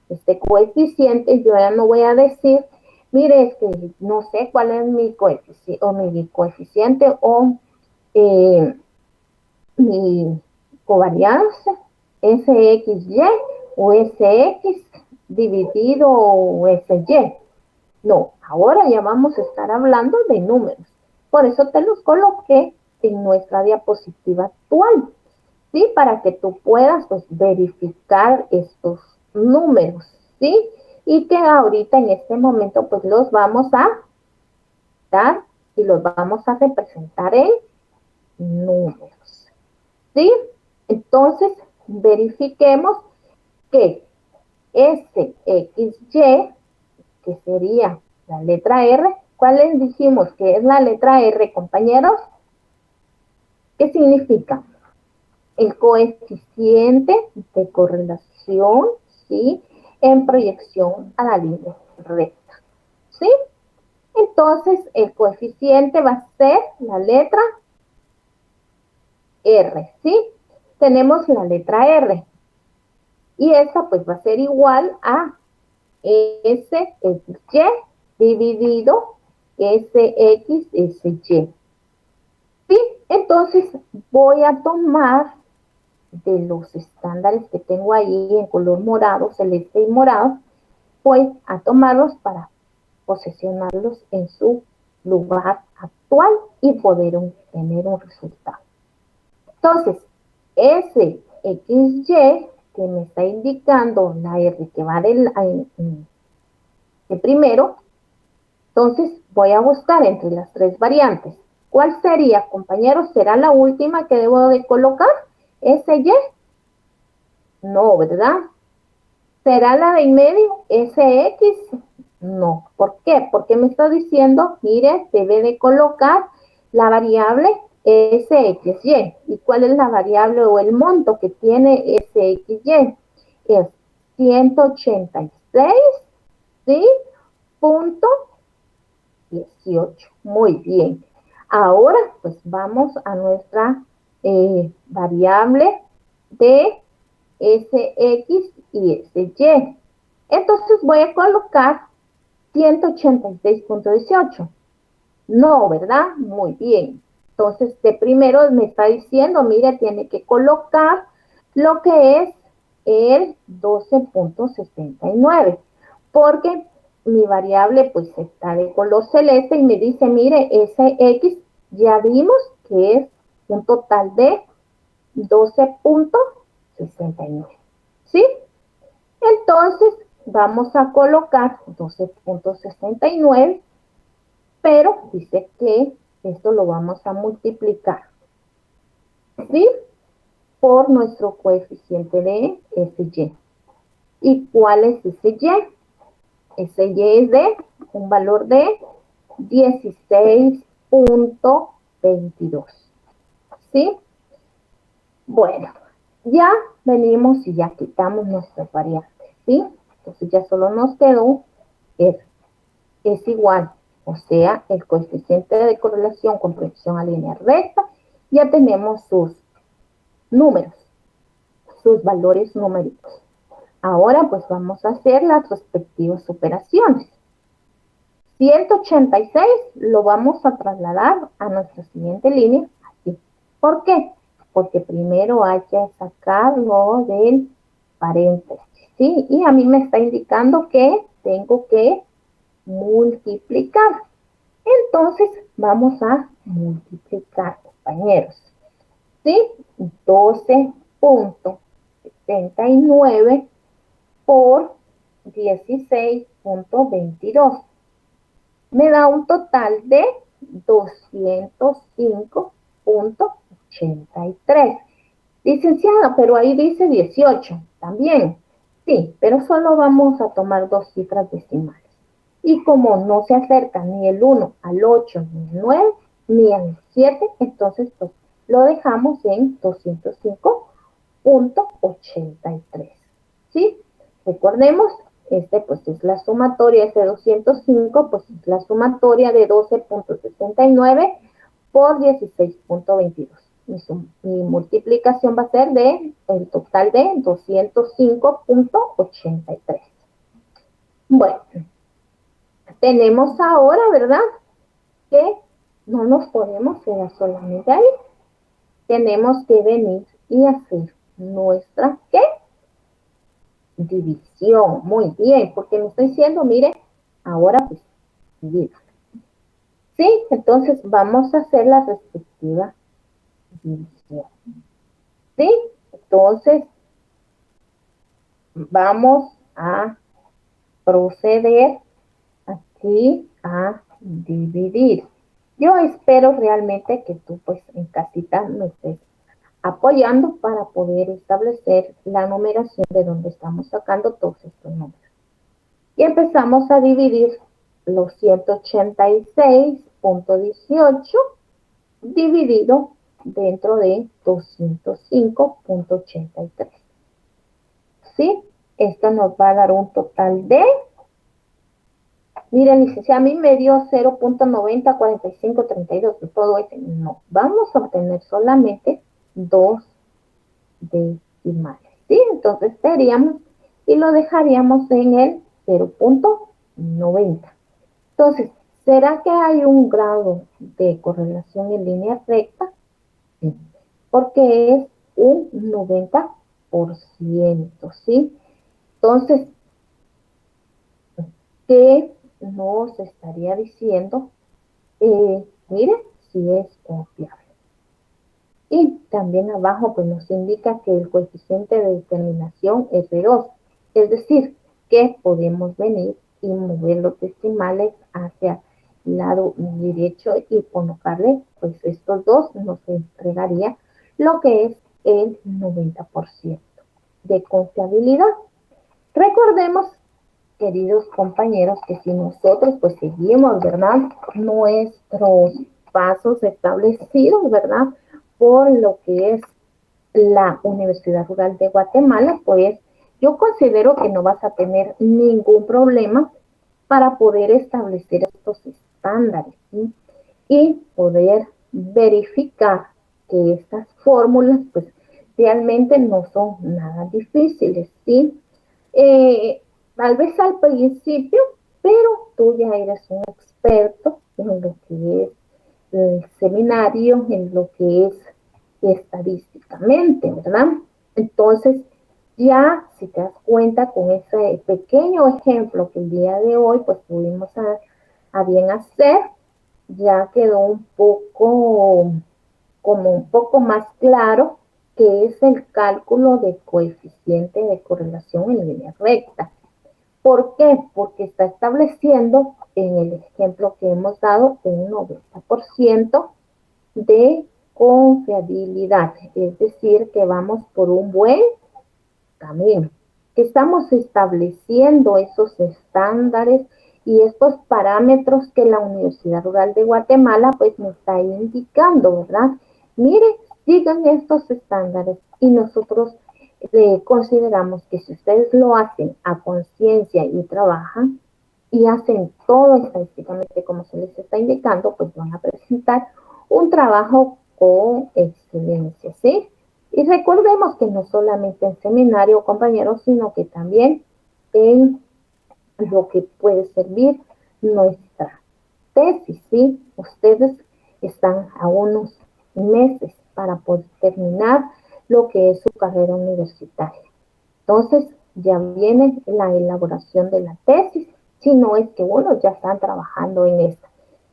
S1: este coeficiente, yo ya no voy a decir, mire, es que no sé cuál es mi coeficiente o mi covarianza, SXY o SX dividido o SY. No, ahora ya vamos a estar hablando de números. Por eso te los coloqué en nuestra diapositiva actual, ¿sí? Para que tú puedas pues, verificar estos números, ¿sí? Y que ahorita en este momento pues los vamos a dar y los vamos a representar en números, ¿sí? Entonces, verifiquemos que SXY, que sería la letra R, ¿cuál les dijimos que es la letra R, compañeros? ¿Qué significa? El coeficiente de correlación, ¿sí? En proyección a la línea recta, ¿sí? Entonces, el coeficiente va a ser la letra R, ¿sí? Tenemos la letra R. Y esa pues va a ser igual a SXY dividido SXSY. ¿Sí? Entonces voy a tomar de los estándares que tengo ahí en color morado, celeste y morado, voy a tomarlos para posesionarlos en su lugar actual y poder tener un resultado. Entonces, SXY, que me está indicando la R que va de primero, entonces voy a buscar entre las tres variantes. ¿Cuál sería, compañeros? ¿Será la última que debo de colocar? ¿SY? No, ¿verdad? ¿Será la de en medio? ¿SX? No. ¿Por qué? Porque me está diciendo, mire, debe de colocar la variable SXY. ¿Y cuál es la variable o el monto que tiene SXY? Es 186, ¿sí? Punto 18. Muy bien. Ahora, pues vamos a nuestra variable de SX y SY. Entonces voy a colocar 186.18. No, ¿verdad? Muy bien. Entonces, de primero me está diciendo, mire, tiene que colocar lo que es el 12.69, porque mi variable pues está de color celeste y me dice, mire, ese X ya vimos que es un total de 12.69, ¿sí? Entonces, vamos a colocar 12.69, pero dice que esto lo vamos a multiplicar ¿sí? Por nuestro coeficiente de SY. ¿Y cuál es ese Y? Ese Y es de un valor de 16.22. ¿Sí? Bueno, ya venimos y ya quitamos nuestras variantes, ¿sí? Entonces ya solo nos quedó R. Es igual, o sea, el coeficiente de correlación con proyección a línea recta, ya tenemos sus números, sus valores numéricos. Ahora pues vamos a hacer las respectivas operaciones. 186 lo vamos a trasladar a nuestra siguiente línea, así. ¿Por qué? Porque primero hay que sacarlo del paréntesis, ¿sí? Y a mí me está indicando que tengo que multiplicar. Entonces vamos a multiplicar, compañeros, ¿sí? 12.79 por 16.22 me da un total de 205.83. Licenciada, pero ahí dice 18 también. Sí, pero solo vamos a tomar dos cifras decimales. Y como no se acerca ni el 1 al 8, ni el 9, ni al 7, entonces pues lo dejamos en 205.83. ¿Sí? Recordemos, pues es la sumatoria, ese 205, pues es la sumatoria de 12.69 por 16.22. Mi multiplicación va a ser de el total de 205.83. Bueno, tenemos ahora, ¿verdad? Que no nos podemos quedar solamente ahí. Tenemos que venir y hacer nuestra, ¿qué? División. Muy bien, porque me está diciendo, mire, ahora pues, divida. Sí, entonces vamos a hacer la respectiva división. Sí, entonces vamos a proceder aquí a dividir. Yo espero realmente que tú pues en casita me estés apoyando para poder establecer la numeración de donde estamos sacando todos estos números. Y empezamos a dividir los 186.18 dividido dentro de 205.83. ¿Sí? Esto nos va a dar un total de, miren, licenciada, a mí me dio 0.904532 de todo este. No, vamos a obtener solamente dos decimales. ¿Sí? Entonces seríamos y lo dejaríamos en el 0.90. Entonces, ¿será que hay un grado de correlación en línea recta? Sí, porque es un 90%, ¿sí? Entonces, ¿qué nos estaría diciendo? Miren, si es confiable. Y también abajo pues nos indica que el coeficiente de determinación es de 2, es decir, que podemos venir y mover los decimales hacia el lado derecho y colocarle pues estos dos nos entregaría lo que es el 90% de confiabilidad. Recordemos, queridos compañeros, que si nosotros pues seguimos, ¿verdad? Nuestros pasos establecidos, ¿verdad? Por lo que es la Universidad Rural de Guatemala, pues yo considero que no vas a tener ningún problema para poder establecer estos estándares, ¿sí? Y poder verificar que estas fórmulas pues realmente no son nada difíciles, ¿sí? Tal vez al principio, pero tú ya eres un experto en lo que es el seminario, en lo que es estadísticamente, ¿verdad? Entonces, ya si te das cuenta con ese pequeño ejemplo que el día de hoy pues pudimos a bien hacer, ya quedó un poco, como un poco más claro que es el cálculo de coeficiente de correlación en línea recta. ¿Por qué? Porque está estableciendo en el ejemplo que hemos dado un 90% de confiabilidad, es decir, que vamos por un buen camino, que estamos estableciendo esos estándares y estos parámetros que la Universidad Rural de Guatemala pues nos está indicando, ¿verdad? Mire, sigan estos estándares y nosotros consideramos que si ustedes lo hacen a conciencia y trabajan y hacen todo estadísticamente como se les está indicando, pues van a presentar un trabajo con excelencia, ¿sí? Y recordemos que no solamente en seminario, compañeros, sino que también en lo que puede servir nuestra tesis, ¿sí? Ustedes están a unos meses para poder terminar lo que es su carrera universitaria. Entonces, ya viene la elaboración de la tesis, si no es que, bueno, ya están trabajando en esta.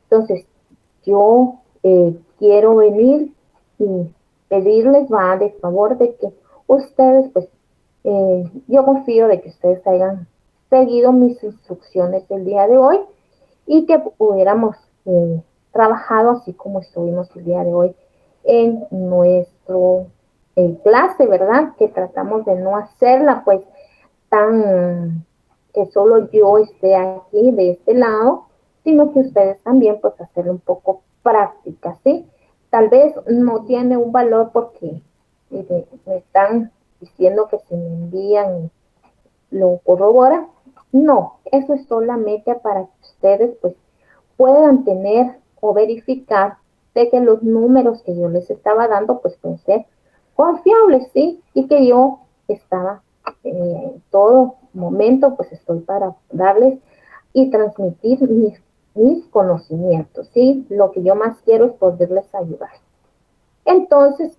S1: Entonces, yo quiero venir y pedirles, va, de favor de que ustedes, pues, yo confío de que ustedes hayan seguido mis instrucciones el día de hoy y que hubiéramos trabajado así como estuvimos el día de hoy en nuestro clase, ¿verdad? Que tratamos de no hacerla pues tan que solo yo esté aquí de este lado, sino que ustedes también pues hacerlo un poco práctica, ¿sí? Tal vez no tiene un valor porque me están diciendo que se me envían lo corroboran. No, eso es solamente para que ustedes pues puedan tener o verificar de que los números que yo les estaba dando pues pueden ser confiables, ¿sí? Y que yo estaba en todo momento pues estoy para darles y transmitir mis conocimientos, ¿sí? Lo que yo más quiero es poderles ayudar. Entonces,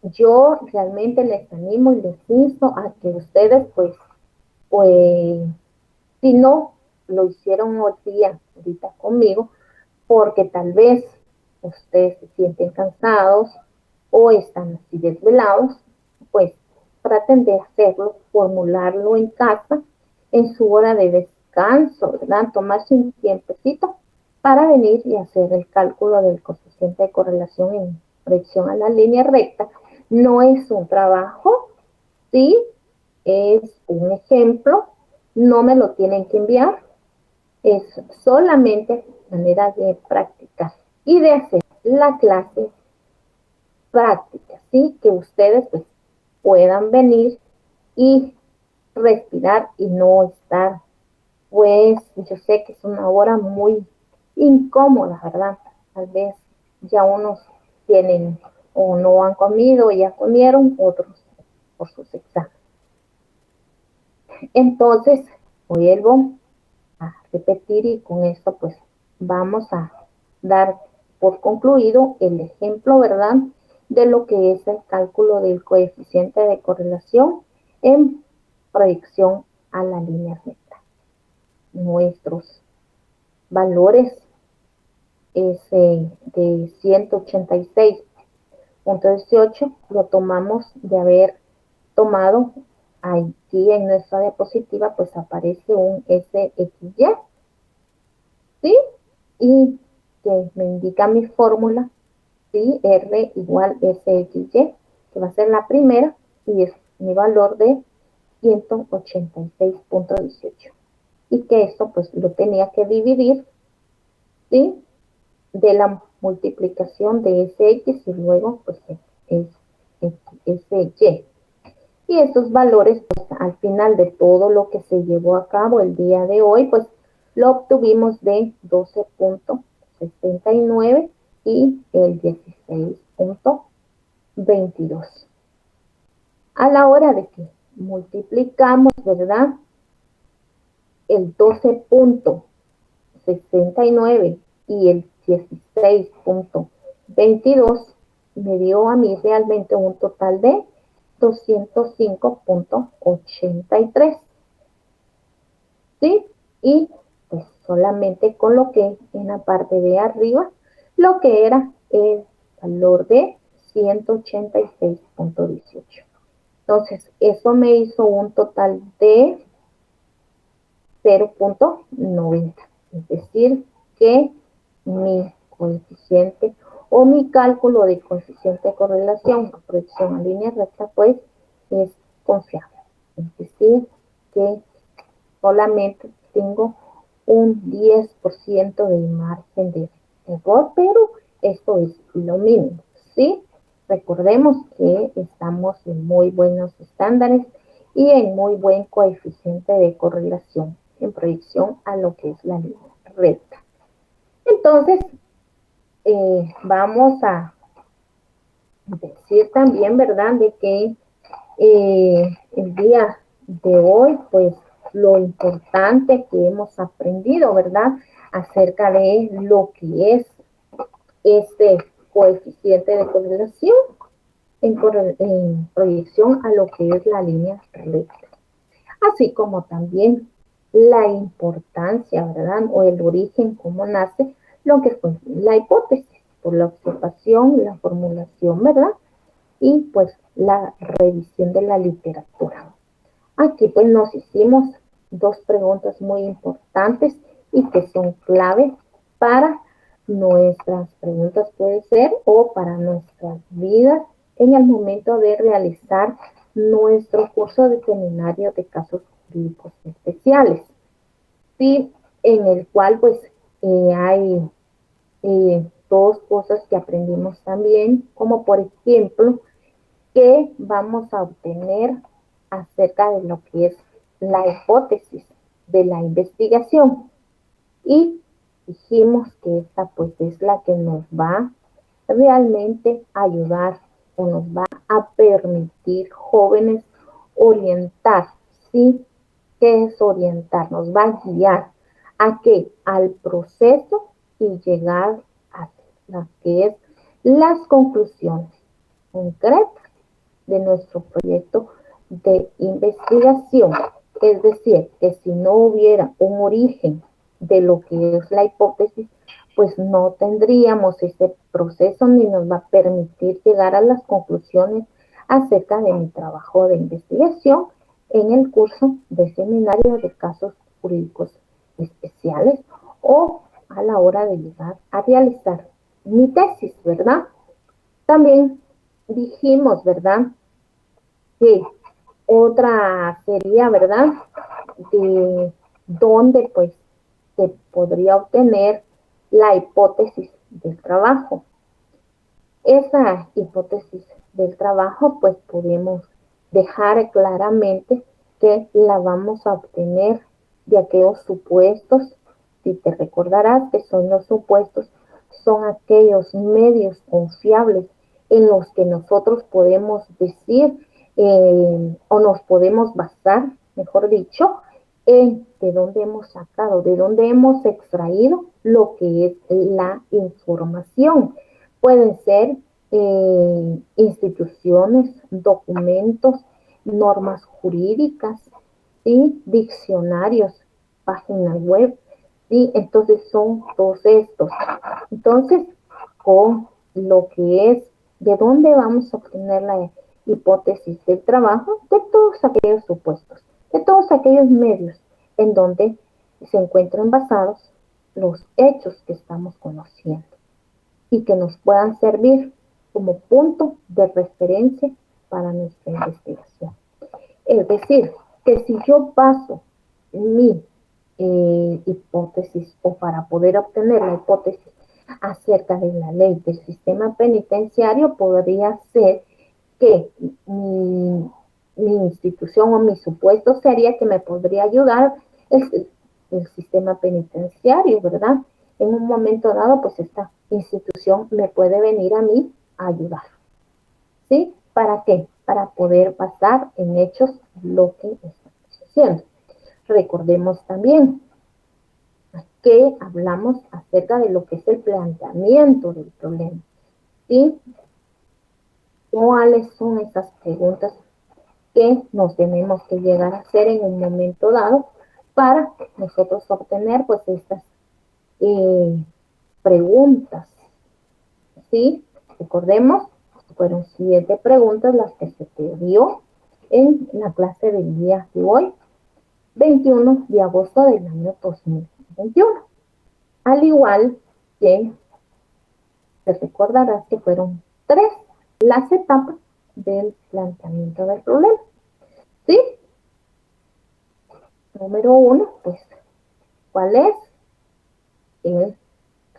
S1: yo realmente les animo y les insto a que ustedes pues si no lo hicieron hoy día ahorita conmigo, porque tal vez ustedes se sienten cansados o están así desvelados, pues traten de hacerlo, formularlo en casa, en su hora de descanso, ¿verdad? Tomarse un tiempecito para venir y hacer el cálculo del coeficiente de correlación en proyección a la línea recta. No es un trabajo, sí, es un ejemplo, no me lo tienen que enviar, es solamente manera de practicar y de hacer la clase práctica, ¿sí? Que ustedes pues puedan venir y respirar y no estar, pues yo sé que es una hora muy incómoda, ¿verdad? Tal vez ya unos tienen o no han comido, ya comieron, otros por sus exámenes. Entonces, vuelvo a repetir y con esto pues vamos a dar por concluido el ejemplo, ¿verdad? De lo que es el cálculo del coeficiente de correlación en proyección a la línea recta. Nuestros valores es de 186.18 lo tomamos de haber tomado aquí en nuestra diapositiva, pues aparece un SXY, ¿sí? Y que me indica mi fórmula, ¿sí? R igual SXY, que va a ser la primera, y es mi valor de 186.18. Y que esto pues lo tenía que dividir, ¿sí? De la multiplicación de SX y luego pues es SY. Y estos valores, pues al final de todo lo que se llevó a cabo el día de hoy, pues lo obtuvimos de 12.69 y el 16.22. A la hora de que multiplicamos, ¿verdad? El 12.69 y el 16.22 me dio a mí realmente un total de 205.83, ¿sí? Y pues solamente coloqué en la parte de arriba lo que era el valor de 186.18. Entonces, eso me hizo un total de 0.90. Es decir, que mi coeficiente o mi cálculo de coeficiente de correlación o proyección a línea recta, pues es confiable. Es decir, que solamente tengo un 10% de margen de error, pero esto es lo mínimo, ¿sí? Recordemos que estamos en muy buenos estándares y en muy buen coeficiente de correlación en proyección a lo que es la línea recta. Entonces, vamos a decir también, ¿verdad?, de que el día de hoy, pues lo importante que hemos aprendido, ¿verdad?, acerca de lo que es este coeficiente de correlación en proyección a lo que es la línea recta. Así como también la importancia, ¿verdad?, o el origen, cómo nace lo que fue la hipótesis, por la observación, la formulación, ¿verdad?, y pues la revisión de la literatura. Aquí pues nos hicimos dos preguntas muy importantes y que son clave para nuestras preguntas, puede ser, o para nuestras vidas en el momento de realizar nuestro curso de seminario de casos jurídicos especiales, ¿sí?, en el cual pues hay dos cosas que aprendimos también, como por ejemplo, que vamos a obtener acerca de lo que es la hipótesis de la investigación. Y dijimos que esta pues es la que nos va realmente a ayudar o nos va a permitir, jóvenes, orientar, ¿sí? ¿Qué es orientar? Nos va a guiar a qué, al proceso y llegar a lo que es las conclusiones concretas de nuestro proyecto de investigación. Es decir, que si no hubiera un origen de lo que es la hipótesis, pues no tendríamos ese proceso ni nos va a permitir llegar a las conclusiones acerca de mi trabajo de investigación en el curso de seminario de casos jurídicos especiales o a la hora de llegar a realizar mi tesis, ¿verdad? También dijimos, ¿verdad?, que otra sería, ¿verdad?, de dónde pues se podría obtener la hipótesis del trabajo. Esa hipótesis del trabajo pues podemos dejar claramente que la vamos a obtener de aquellos supuestos. Si te recordarás que son los supuestos, son aquellos medios confiables en los que nosotros podemos decir o nos podemos basar, mejor dicho, en de dónde hemos sacado, de dónde hemos extraído lo que es la información. Pueden ser instituciones, documentos, normas jurídicas, ¿sí?, diccionarios, páginas web, ¿sí? Entonces son todos estos. Entonces, con lo que es de dónde vamos a obtener la hipótesis del trabajo, de todos aquellos supuestos, de todos aquellos medios en donde se encuentran basados los hechos que estamos conociendo y que nos puedan servir como punto de referencia para nuestra investigación. Es decir, que si yo paso mi hipótesis o para poder obtener la hipótesis acerca de la ley del sistema penitenciario, podría ser que mi institución o mi supuesto sería que me podría ayudar el sistema penitenciario, ¿verdad? En un momento dado, pues esta institución me puede venir a mí a ayudar. ¿Sí? ¿Para qué? Para poder basar en hechos lo que estamos haciendo. Recordemos también que hablamos acerca de lo que es el planteamiento del problema. ¿Sí? ¿Cuáles son esas preguntas que nos tenemos que llegar a hacer en un momento dado para nosotros obtener pues estas preguntas? ¿Sí? Recordemos, fueron 7 preguntas las que se te dio en la clase del día de hoy, 21 de agosto del año 2021. Al igual que te recordarás que fueron 3 las etapas del planteamiento del problema. ¿Sí? Número 1, pues, ¿cuál es? El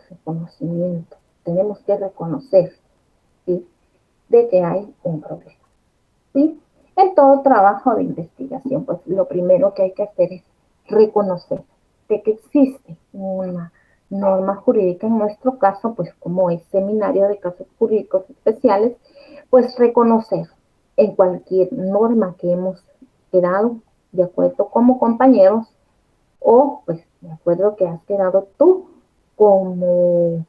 S1: reconocimiento. Tenemos que reconocer, ¿sí?, de que hay un problema. ¿Sí? En todo trabajo de investigación, pues lo primero que hay que hacer es reconocer de que existe una norma jurídica, en nuestro caso, pues como es Seminario de Casos Jurídicos Especiales, pues reconocer en cualquier norma que hemos quedado de acuerdo como compañeros o pues de acuerdo que has quedado tú como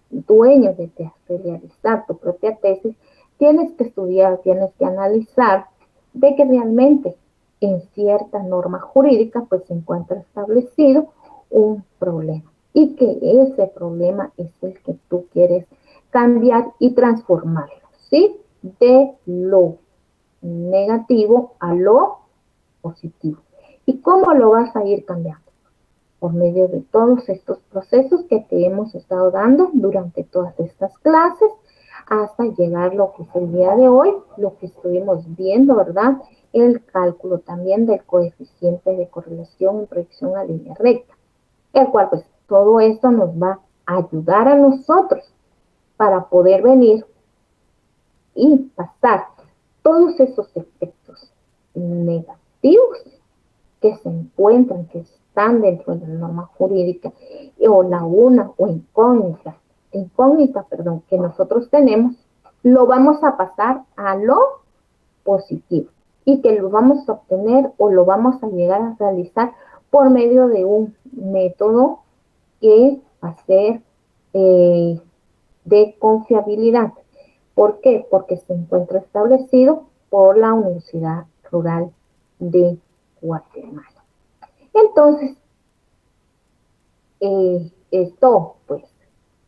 S1: dueño de realizar tu propia tesis, tienes que estudiar, tienes que analizar de que realmente en cierta norma jurídica pues se encuentra establecido un problema y que ese problema es el que tú quieres cambiar y transformarlo, ¿sí? De lo negativo a lo positivo. ¿Y cómo lo vas a ir cambiando? Por medio de todos estos procesos que te hemos estado dando durante todas estas clases, hasta llegar a lo que es el día de hoy, lo que estuvimos viendo, ¿verdad? El cálculo también del coeficiente de correlación en proyección a línea recta, el cual pues todo esto nos va a ayudar a nosotros para poder venir y pasar todos esos efectos negativos que se encuentran, que están dentro de la norma jurídica, o laguna o incógnita, que nosotros tenemos, lo vamos a pasar a lo positivo y que lo vamos a obtener o lo vamos a llegar a realizar por medio de un método que va a ser de confiabilidad. ¿Por qué? Porque se encuentra establecido por la Universidad Rural de Guatemala. Entonces, esto pues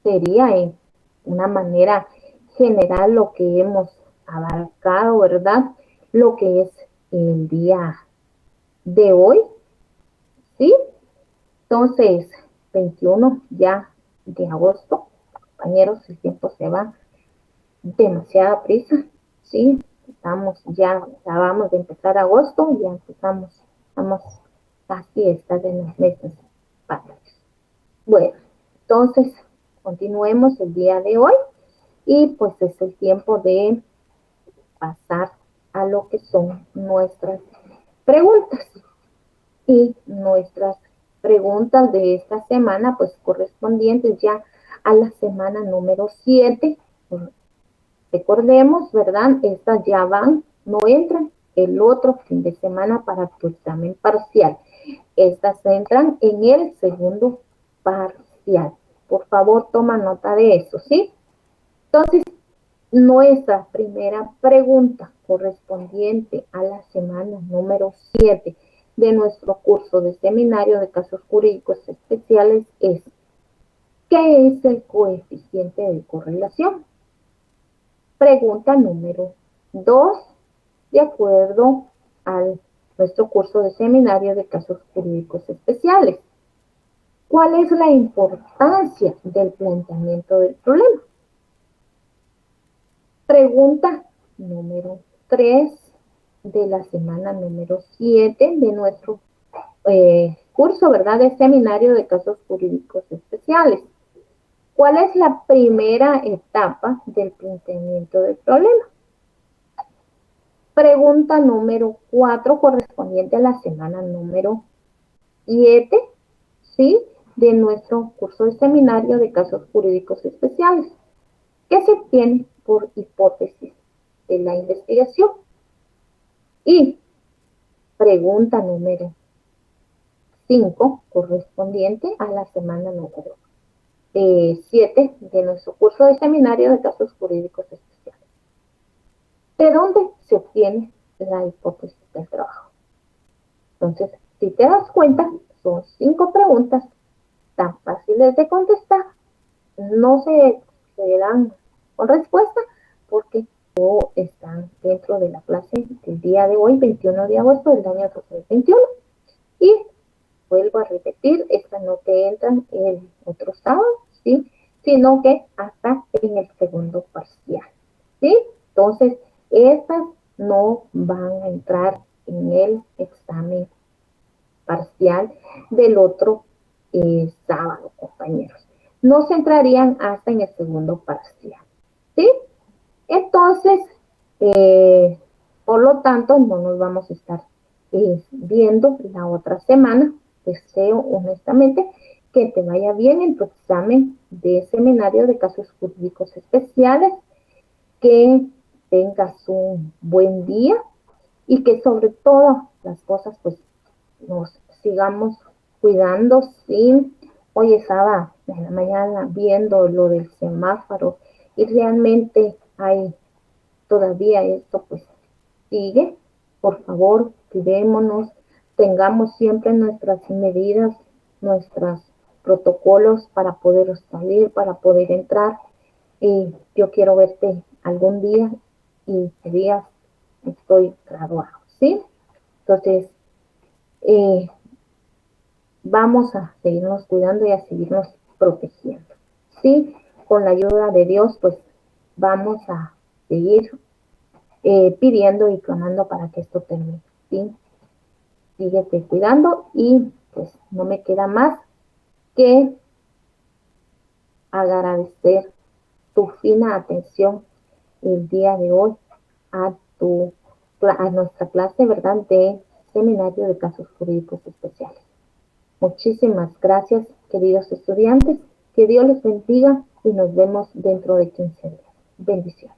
S1: sería en una manera general lo que hemos abarcado, ¿verdad? Lo que es el día de hoy, ¿sí? Entonces, 21 ya de agosto, compañeros, el tiempo se va demasiada prisa, ¿sí? Ya acabamos de empezar agosto, ya estamos casi estas en los meses patrios. Bueno, entonces continuemos el día de hoy y pues es el tiempo de pasar a lo que son nuestras preguntas. Y nuestras preguntas de esta semana, pues correspondientes ya a la semana número 7. Recordemos, ¿verdad? Estas ya van, no entran el otro fin de semana para tu examen parcial. Estas entran en el segundo parcial. Por favor, toma nota de eso, ¿sí? Entonces, nuestra primera pregunta correspondiente a la semana número 7 de nuestro curso de Seminario de Casos Jurídicos Especiales es: ¿qué es el coeficiente de correlación? Pregunta número 2, de acuerdo a nuestro curso de Seminario de Casos Jurídicos Especiales. ¿Cuál es la importancia del planteamiento del problema? Pregunta número 3 de la semana número 7 de nuestro curso, ¿verdad?, de Seminario de Casos Jurídicos Especiales. ¿Cuál es la primera etapa del planteamiento del problema? Pregunta número 4, correspondiente a la semana número 7, ¿sí?, de nuestro curso de Seminario de Casos Jurídicos Especiales. ¿Qué se obtiene por hipótesis de la investigación? Y pregunta número 5, correspondiente a la semana número 7 de nuestro curso de Seminario de Casos Jurídicos Especiales. ¿De dónde se obtiene la hipótesis del trabajo? Entonces, si te das cuenta, son 5 preguntas tan fáciles de contestar, no se dan con respuesta porque no están dentro de la clase del día de hoy, 21 de agosto del año 2021. Y vuelvo a repetir, estas no te entran el otro sábado, ¿sí?, sino que hasta en el segundo parcial, ¿sí? Entonces, estas no van a entrar en el examen parcial del otro sábado, compañeros. No se entrarían hasta en el segundo parcial, ¿sí? Entonces, eh, por lo tanto, no nos vamos a estar viendo la otra semana. Deseo honestamente que te vaya bien en tu examen de seminario de casos jurídicos especiales, que tengas un buen día y que sobre todas las cosas pues nos sigamos cuidando. Sí, hoy estaba en la mañana viendo lo del semáforo y realmente hay todavía esto pues sigue. Por favor, cuidémonos, tengamos siempre nuestras medidas, nuestros protocolos para poder salir, para poder entrar. Y yo quiero verte algún día y te digas, estoy graduado, ¿sí? Entonces, eh, vamos a seguirnos cuidando y a seguirnos protegiendo, ¿sí? Con la ayuda de Dios, pues vamos a seguir pidiendo y clamando para que esto termine, ¿sí? Síguete cuidando y pues no me queda más que agradecer tu fina atención el día de hoy a, a nuestra clase, ¿verdad?, de Seminario de Casos Jurídicos Especiales. Muchísimas gracias, queridos estudiantes. Que Dios los bendiga y nos vemos dentro de 15 días. Bendiciones.